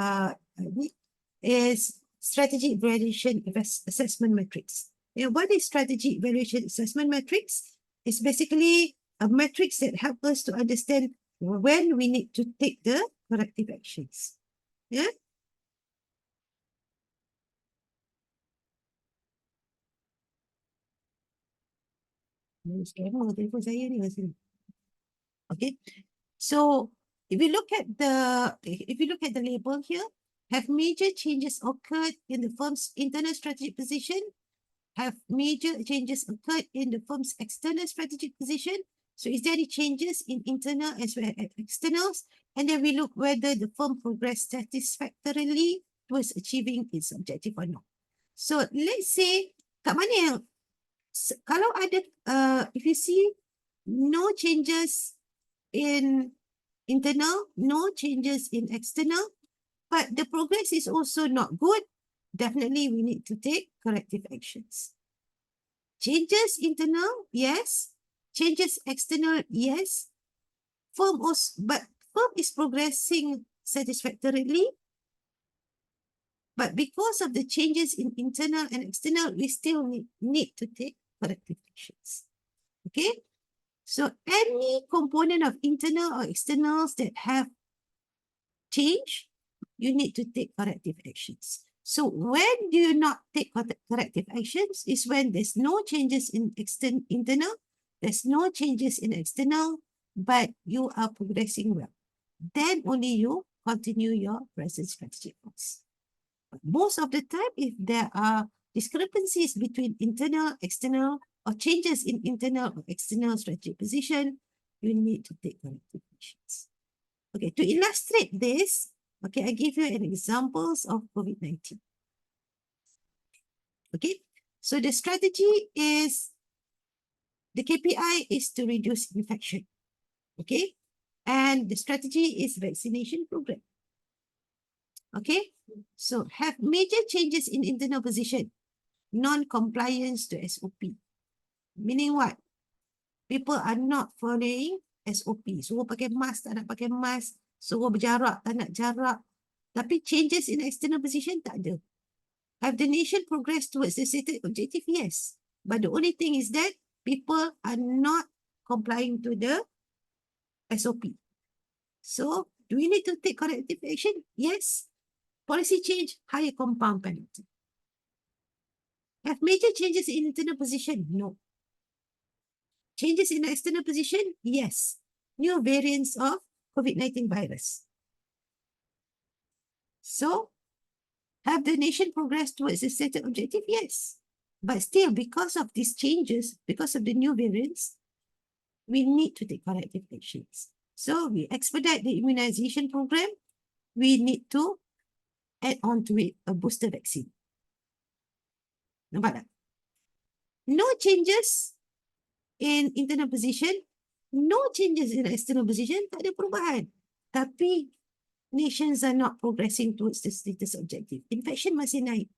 is strategy evaluation assessment metrics. What is strategy evaluation assessment metrics? It's basically a metrics that help us to understand when we need to take the corrective actions. Yeah. Scammer telefon saya ni masa ni. Okay. So if you look at the label here, have major changes occurred in the firm's internal strategic position? Have major changes occurred in the firm's external strategic position? So is there any changes in internal as well as externals? And then we look whether the firm progressed satisfactorily towards achieving its objective or not. So let's say kat mana yang kalau ada if you see no changes in internal, no changes in external, but the progress is also not good, definitely we need to take corrective actions. Changes internal, yes. Changes external, yes. But firm is progressing satisfactorily. But because of the changes in internal and external, we still need to take corrective actions. Okay? So any component of internal or externals that have changed, you need to take corrective actions. So when do you not take corrective actions is when there's no changes in internal, there's no changes in external, but you are progressing well. Then only you continue your present strategic course. But most of the time, if there are discrepancies between internal, external, or changes in internal or external strategic position, you need to take corrective actions. Okay, to illustrate this, okay, I give you an examples of COVID-19. Okay, so the strategy is, the KPI is to reduce infection. Okay, and the strategy is vaccination program. Okay, so have major changes in internal position, non-compliance to SOP. Meaning what? People are not following SOP. Suruh pakai mask, tak nak pakai mask. Suruh berjarak, tak nak jarak. Tapi changes in external position, tak ada. Have the nation progressed towards the stated objective? Yes. But the only thing is that people are not complying to the SOP. So, do we need to take corrective action? Yes. Policy change, higher compound penalty. Have major changes in internal position? No. Changes in the external position? Yes. New variants of COVID-19 virus. So, have the nation progressed towards the stated objective? Yes. But still, because of these changes, because of the new variants, we need to take corrective actions. So, we expedite the immunization program. We need to add on to it a booster vaccine. Nampak tak? No changes in internal position, no changes in external position, tak ada perubahan. Tapi nations are not progressing towards the status objective. Infection masih naik.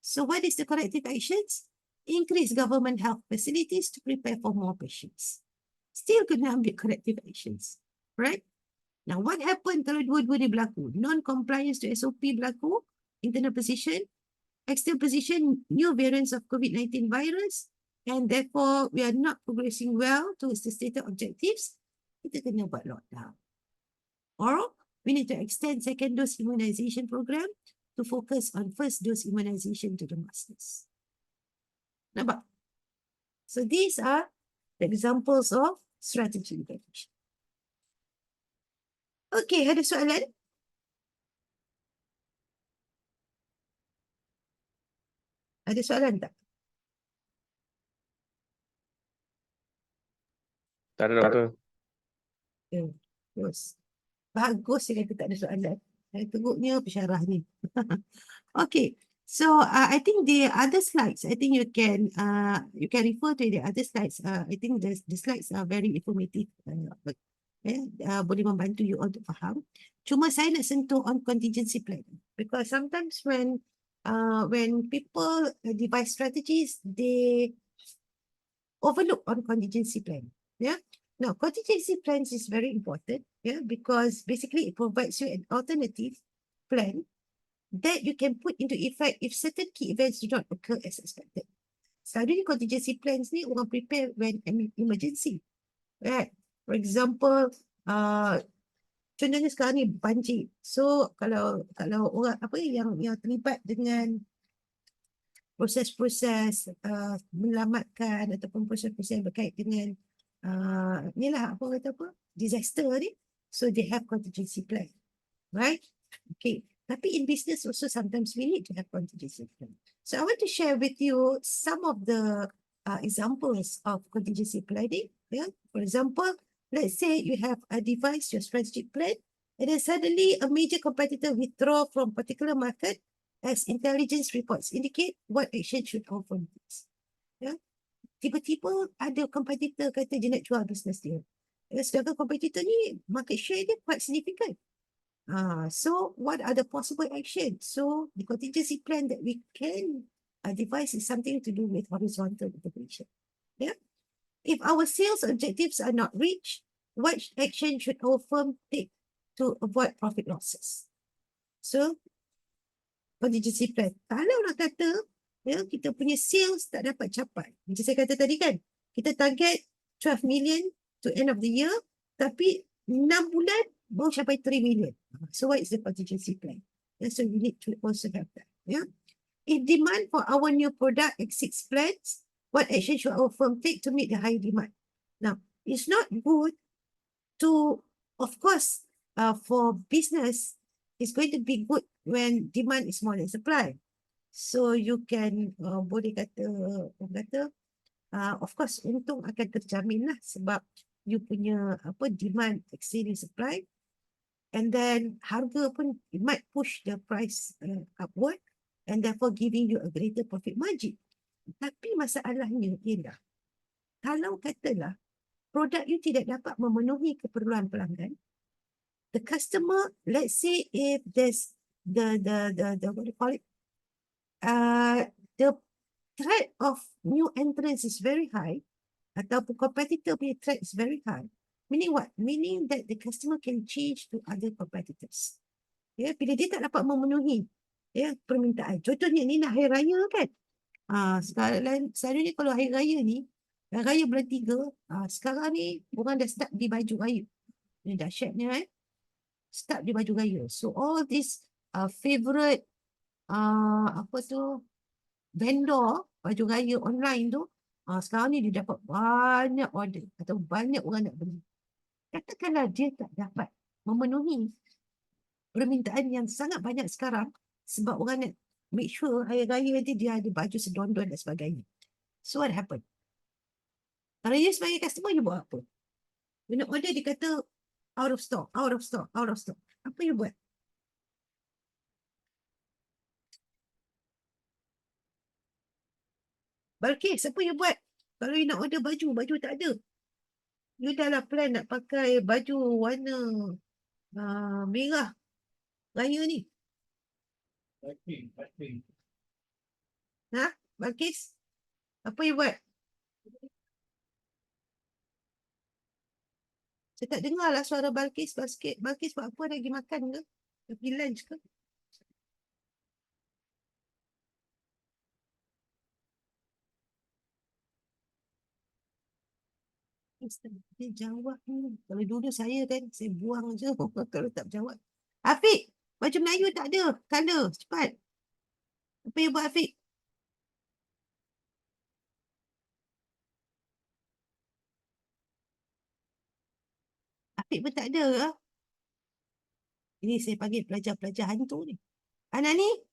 So what is the corrective actions? Increase government health facilities to prepare for more patients. Still kena ambil corrective actions. Right? Now what happened kalau dua-dua ni berlaku? Non-compliance to SOP berlaku, internal position, external position, new variants of COVID-19 virus, and therefore we are not progressing well towards the stated objectives, kita kena buat lockdown. Or we need to extend second dose immunization program to focus on first dose immunization to the masses. Nampak? So these are the examples of strategy intervention. Okay, ada soalan? Ada soalan tak? Tak ada, Doktor. Terus. Bagus dia kata tak ada soalan. Teruknya pensyarah ni. Okay. So I think the other slides, I think you can refer to the other slides. I think the slides are very informative. Boleh membantu you all to faham. Cuma saya nak sentuh on contingency plan. Because sometimes when people devise strategies, they overlook on contingency plan. Yeah. Now, contingency plans is very important, yeah, because basically it provides you an alternative plan that you can put into effect if certain key events do not occur as expected. Selalunya contingency plans ni orang prepare when emergency, right? For example, contohnya sekarang ni banjir. So kalau orang yang terlibat dengan proses-proses menyelamatkan ataupun proses-proses berkait dengan inilah disaster ni, So they have contingency plan, right? Okay. Tapi in business also sometimes we need to have contingency plan. So I want to share with you some of the examples of contingency planning. Yeah. For example, let's say you have a device, your strategic plan, and then suddenly a major competitor withdraw from particular market as intelligence reports indicate what action should offer next. Yeah. Tiba-tiba ada competitor kata dia nak jual bisnes dia. Sedangkan competitor ni market share dia quite significant. So what are the possible actions? So the contingency plan that we can devise is something to do with horizontal integration. Yeah. If our sales objectives are not reached, what action should our firm take to avoid profit losses? So contingency plan. Kalau nak kata ya, kita punya sales tak dapat capai. Macam saya kata tadi kan, kita target 12 million to end of the year, tapi 6 bulan baru capai 3 million. So what is the contingency plan? Yeah, so we need to also have that. Yeah. If demand for our new product exceeds plans, what action should our firm take to meet the high demand? Now, it's not good to, of course, for business, it's going to be good when demand is more than supply. So you can boleh kata, of course untung akan terjamin lah sebab you punya demand exceeding supply, and then harga pun it might push the price upward and therefore giving you a greater profit margin. Tapi masalahnya ialah kalau katalah produk you tidak dapat memenuhi keperluan pelanggan, the customer, let's say if there's the what do you call it, the threat of new entrants is very high, ataupun competitor punya threat is very high. Meaning what? Meaning that the customer can change to other competitors. Ya, bila dia tak dapat memenuhi permintaan. Contohnya ni nak hari raya kan. Sekarang ni kalau hari raya ni, hari raya bulan 3, sekarang ni orang dah start di baju raya. Ini dahsyatnya start di baju raya. So all this favorite vendor baju raya online tu, sekarang ni dia dapat banyak order atau banyak orang nak beli. Katakanlah dia tak dapat memenuhi permintaan yang sangat banyak sekarang sebab orang nak make sure hari raya nanti dia ada baju sedondon dan sebagainya. So what happened? Kalau you sebagai customer, you buat apa? You nak order, dia kata out of stock, out of stock, out of stock. Apa you buat? Balkis, apa you buat? Kalau you nak order baju, baju tak ada. You dah lah plan nak pakai baju warna merah raya ni. Balkis? Apa you buat? Saya tak dengar lah suara Balkis. Balkis buat apa, lagi makan ke? Pergi lunch ke? Dia jawab ni. Kalau dulu saya kan, saya buang je kalau tak jawab. Afiq, baju Melayu tak ada. Color, cepat. Apa you buat, Afiq? Afiq pun tak ada ke? Ini saya panggil pelajar-pelajar hantu ni. Anani?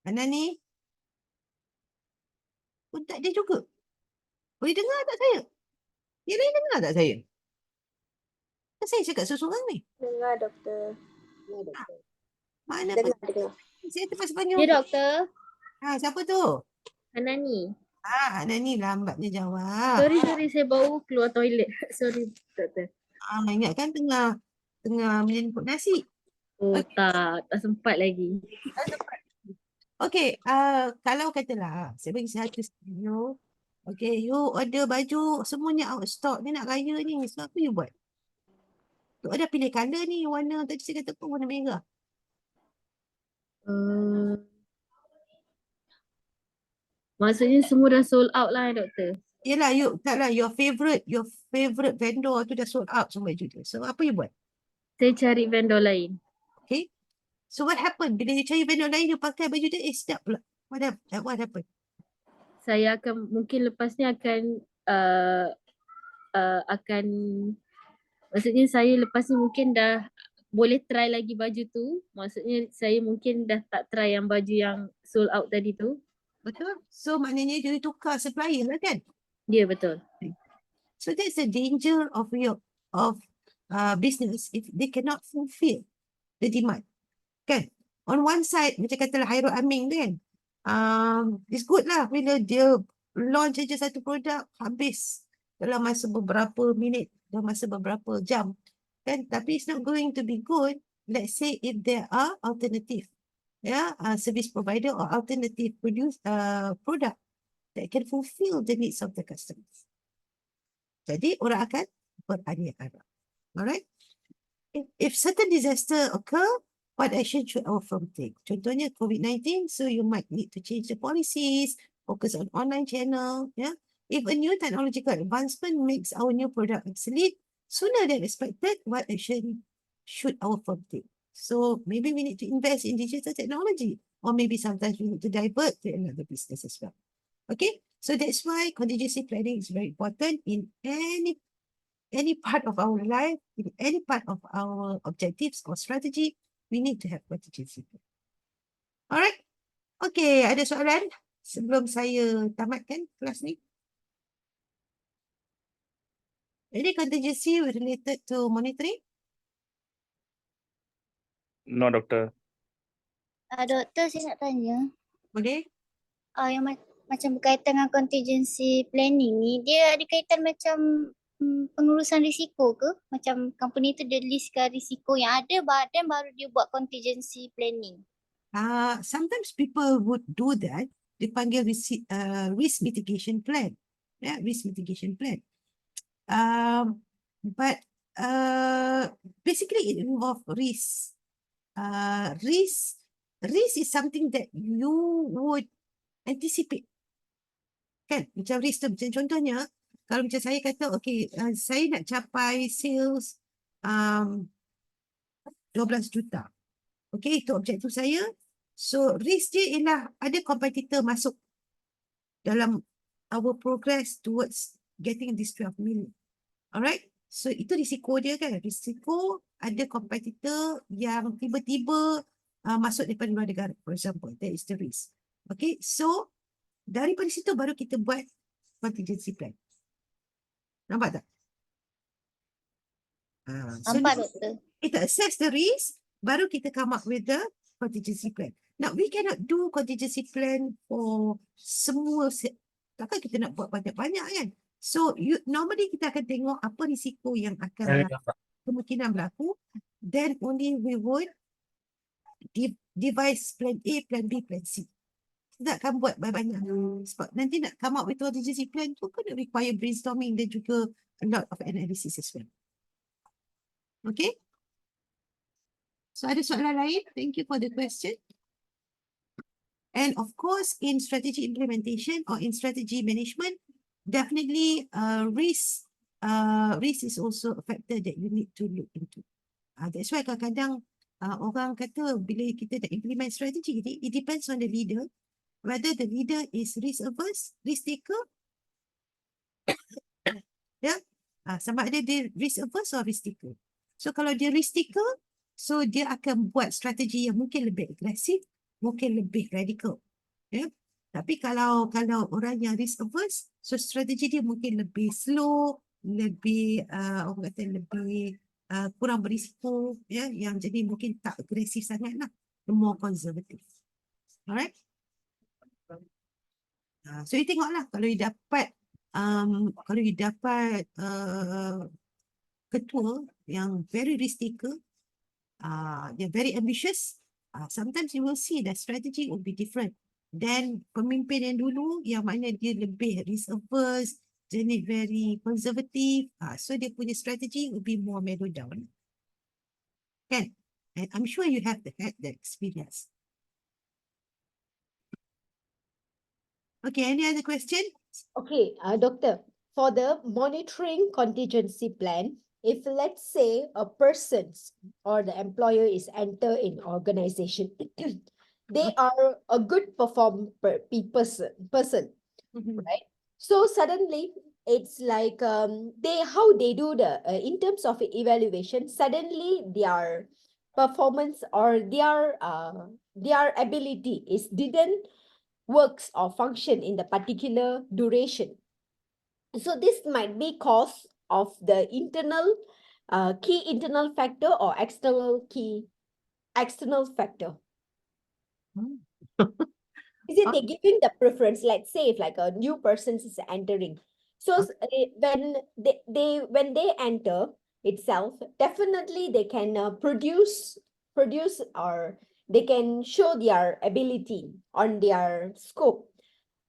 Anani? Pun tak ada juga. Boleh dengar tak saya? Yang lain dengar tak saya? Kan saya cakap seorang ni. Dengar, doktor. Mana Dengar, pun dengar. saya terpaksa panggil. Ya, doktor. Siapa tu? Anani. Anani lambatnya jawab. Sorry, saya baru keluar toilet. Sorry, doktor. Ingatkan tengah menjemput nasi. Oh, tak sempat lagi. Okay, kalau katalah, saya bagi satu scenario. Okay, you order baju, semuanya out of stock. Dia nak raya ni, so apa you buat? You ada pilih colour ni, warna, tadi saya kata pun warna merah. Maksudnya semua dah sold out lah, doktor. Yelah, taklah, your favorite vendor tu dah sold out semua baju dia. So, apa you buat? Saya cari vendor lain. Okay. So, what happened? Bila you cari vendor lain, you pakai baju dia, sedap pula. What happened? saya akan mungkin lepas ni akan akan maksudnya saya lepas ni mungkin dah boleh try lagi baju tu. Maksudnya saya mungkin dah tak try yang baju yang sold out tadi tu. Betul? So maknanya dia tukar supplier lah kan? Ya, betul. So that's the danger of business if they cannot fulfill the demand. Kan? On one side, macam katalah Hairul Amin tu kan, it's good lah bila dia launch saja satu produk, habis dalam masa beberapa minit, dalam masa beberapa jam. Kan? Tapi it's not going to be good, let's say if there are alternative, service provider or alternative product that can fulfill the needs of the customers. Jadi orang akan berani-ani. Alright? If certain disaster occur, what action should our firm take? Contohnya COVID-19, so you might need to change the policies, focus on online channel. Yeah? If a new technological advancement makes our new product obsolete sooner than expected, what action should our firm take? So maybe we need to invest in digital technology, or maybe sometimes we need to divert to another business as well. Okay, so that's why contingency planning is very important in any part of our life, in any part of our objectives or strategy. We need to have contingency plan. Alright, okay, ada soalan sebelum saya tamatkan kelas ni? Any contingency related to monitoring? No, doctor. Doktor, saya nak tanya. Boleh? Yang macam berkaitan dengan contingency planning ni, dia ada kaitan macam pengurusan risiko ke? Macam company tu dia listkan risiko yang ada dan baru dia buat contingency planning. Sometimes people would do that. Dipanggil risk mitigation plan. Yeah, risk mitigation plan. But basically it involves risk. Risk is something that you would anticipate. Kan? Macam risk tu, macam contohnya, kalau macam saya kata, okay, saya nak capai sales 12 juta. Okay, itu objektif saya. So, risk dia ialah ada competitor masuk dalam our progress towards getting this 12 million. Alright? So, itu risiko dia kan. Risiko ada competitor yang tiba-tiba masuk daripada luar negara. For example, that is the risk. Okay, so daripada situ baru kita buat contingency plan. Nampak tak? Nampak, doktor? Kita assess the risk, baru kita come up with the contingency plan. Now, we cannot do contingency plan for semua. Takkan kita nak buat banyak-banyak kan? So, normally kita akan tengok apa risiko yang akan kemungkinan berlaku. Then only we would devise plan A, plan B, plan C. Kita akan buat banyak-banyak. Sebab nanti nak come up with contingency plan tu kena require brainstorming dan juga a lot of analysis as well. Okay? So ada soalan lain? Thank you for the question. And of course, in strategy implementation or in strategy management, definitely risk is also a factor that you need to look into. That's why kadang-kadang orang kata bila kita nak implement strategy ni, it depends on the leader, whether the leader is risk averse, risk taker, sama ada dia risk averse or risk taker. So kalau dia risk taker, so dia akan buat strategi yang mungkin lebih agresif, mungkin lebih radikal. Tapi kalau orang yang risk averse, so strategi dia mungkin lebih slow, lebih orang kata lebih kurang berisiko, yang jadi mungkin tak agresif sangat lah, more conservative. Alright. So you tengoklah kalau you dapat ketua yang very risk taker, they're very ambitious, sometimes you will see that strategy will be different. Then pemimpin yang dulu yang mana dia lebih risk averse, jadi very conservative, so dia punya strategy will be more mellow down. Kan? And I'm sure you have had that experience. Okay, any other question? Okay, doctor, for the monitoring contingency plan, if let's say a person or the employer is enter in organization, they are a good person. right? So suddenly it's like how they do the in terms of evaluation, suddenly their performance or their ability is didn't works or function in the particular duration. So this might be cause of the internal key internal factor or external factor. Is it they giving the preference? Let's say if like a new person is entering, so when they enter itself, definitely they can produce or they can show their ability on their scope.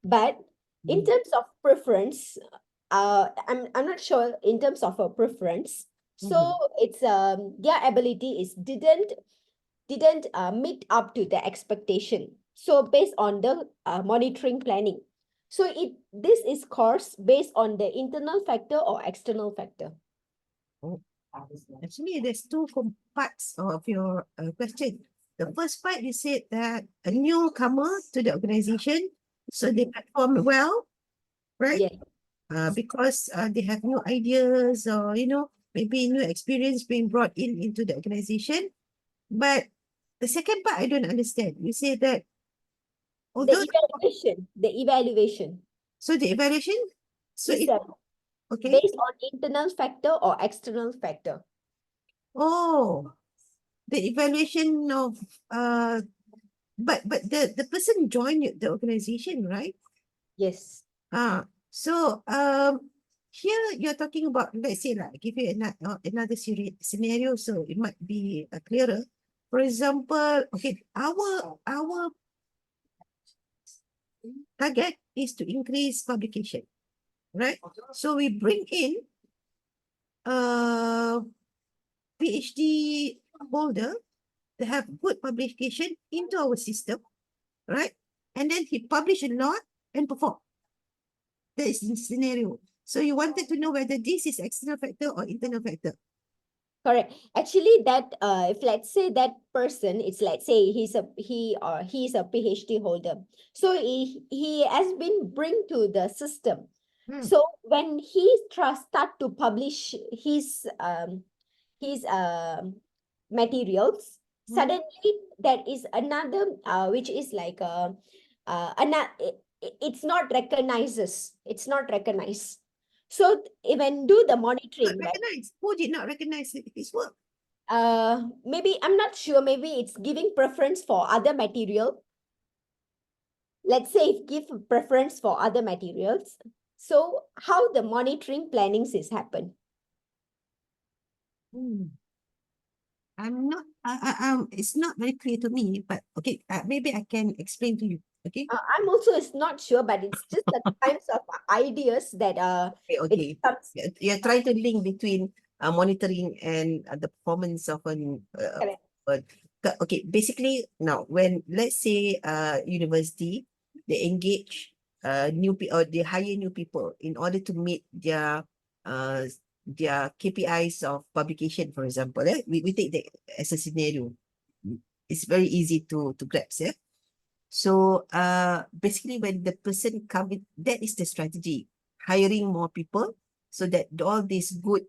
But in terms of preference, I'm not sure in terms of a preference. So it's their ability is didn't meet up to the expectation. So based on the monitoring planning. So this is course based on the internal factor or external factor. Actually, there's two parts of your question. The first part, you said that a newcomer to the organization, so they perform well, right? Yes. Because they have new ideas or, maybe new experience being brought into the organization. But the second part, I don't understand. You say that although, The evaluation. so the evaluation, so is it, okay. based on internal factor or external factor. Oh, the evaluation of, but the person joined the organization, right? Yes. So here you're talking about, let's say, like, give you another scenario, so it might be clearer. For example, okay, our target is to increase publication, right? So we bring in a PhD holder to have good publication into our system, right? And then he publish a lot and perform. That is the scenario. So you wanted to know whether this is external factor or internal factor. Correct. Actually, that if let's say that person, it's let's say he's a PhD holder. So he has been bring to the system. So when he start to publish his materials, suddenly there is another which is like another it's not recognizes. It's not recognized. So when do the monitoring, right? Recognize. Who did not recognize his work? Maybe I'm not sure. Maybe it's giving preference for other material. Let's say if give preference for other materials. So how the monitoring plannings is happen? I'm not. It's not very clear to me. But okay, maybe I can explain to you. Okay. I'm also is not sure, but it's just the kinds of ideas that Okay. You're trying to link between monitoring and the performance of an okay, basically now when let's say university, they engage new people or they hire new people in order to meet their KPIs of publication, for example. We take that as a scenario. It's very easy to grasp, yeah. So basically when the person comes in, that is the strategy, hiring more people so that all these good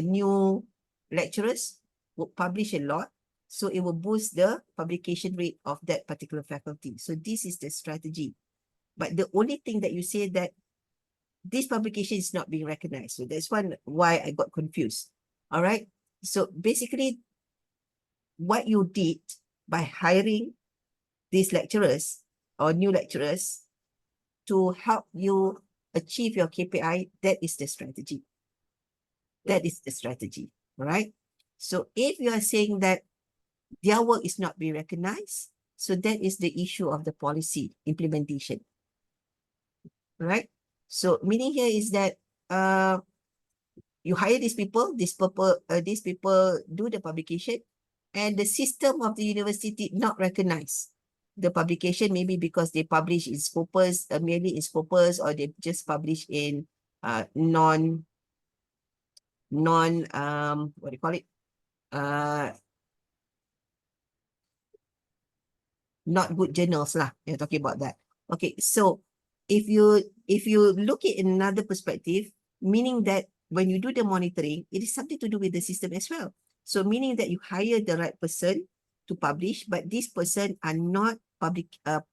new lecturers will publish a lot. So it will boost the publication rate of that particular faculty. So this is the strategy. But the only thing that you say that this publication is not being recognized. So that's why I got confused. All right. So basically what you did by hiring these lecturers or new lecturers to help you achieve your KPI, that is the strategy. That is the strategy, right? So if you are saying that their work is not being recognized, so that is the issue of the policy implementation, right? So meaning here is that you hire these people do the publication, and the system of the university did not recognize the publication, maybe because they publish in Scopus, merely in Scopus, or they just publish in non what do you call it? Not good journals lah. You're talking about that. Okay, so if you look at another perspective, meaning that when you do the monitoring, it is something to do with the system as well. So meaning that you hire the right person to publish, but this person are not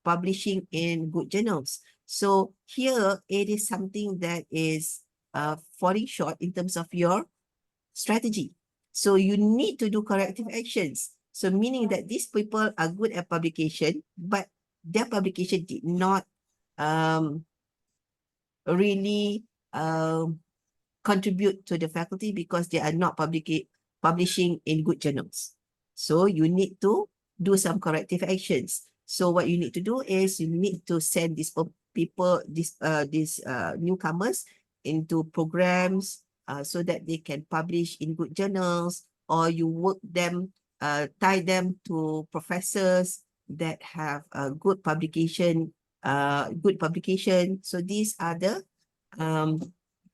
publishing in good journals. So here it is something that is falling short in terms of your strategy. So you need to do corrective actions. So meaning that these people are good at publication, but their publication did not really contribute to the faculty because they are not publishing in good journals. So you need to do some corrective actions. So what you need to do is you need to send these people, these newcomers into programs so that they can publish in good journals, or you work them, tie them to professors that have good publication. So these are the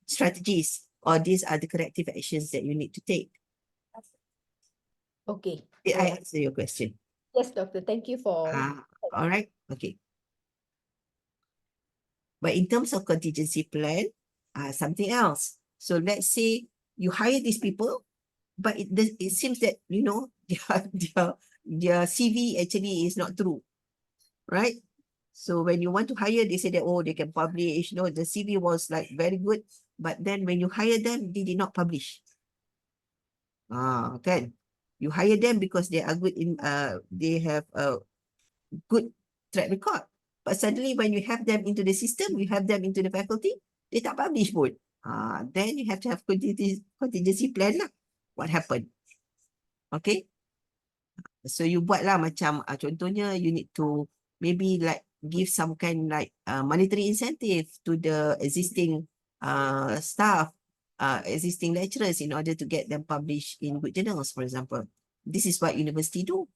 strategies, or these are the corrective actions that you need to take. Okay. Did I answer your question? Yes, doctor. Thank you for. All right. Okay. But in terms of contingency plan, something else. So let's say you hire these people, but it seems that, you know, their CV actually is not true, right? So when you want to hire, they say that, oh, they can publish, you know, the CV was like very good, but then when you hire them, they did not publish. Kan? You hire them because they are good in, they have a good track record. But suddenly when you have them into the system, you have them into the faculty, they tak publish pun. Then you have to have contingency plan lah. What happened? Okay? So you buatlah macam, contohnya you need to maybe like give some kind like monetary incentive to the existing staff, existing lecturers in order to get them published in good journals, for example. This is what university do,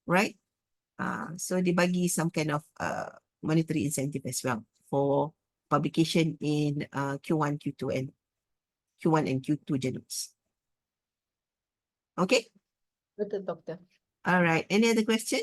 right? So they bagi some kind of monetary incentive as well for publication in Q1, Q2 and Q2 journals. Okay? Betul, doctor. All right. Any other question?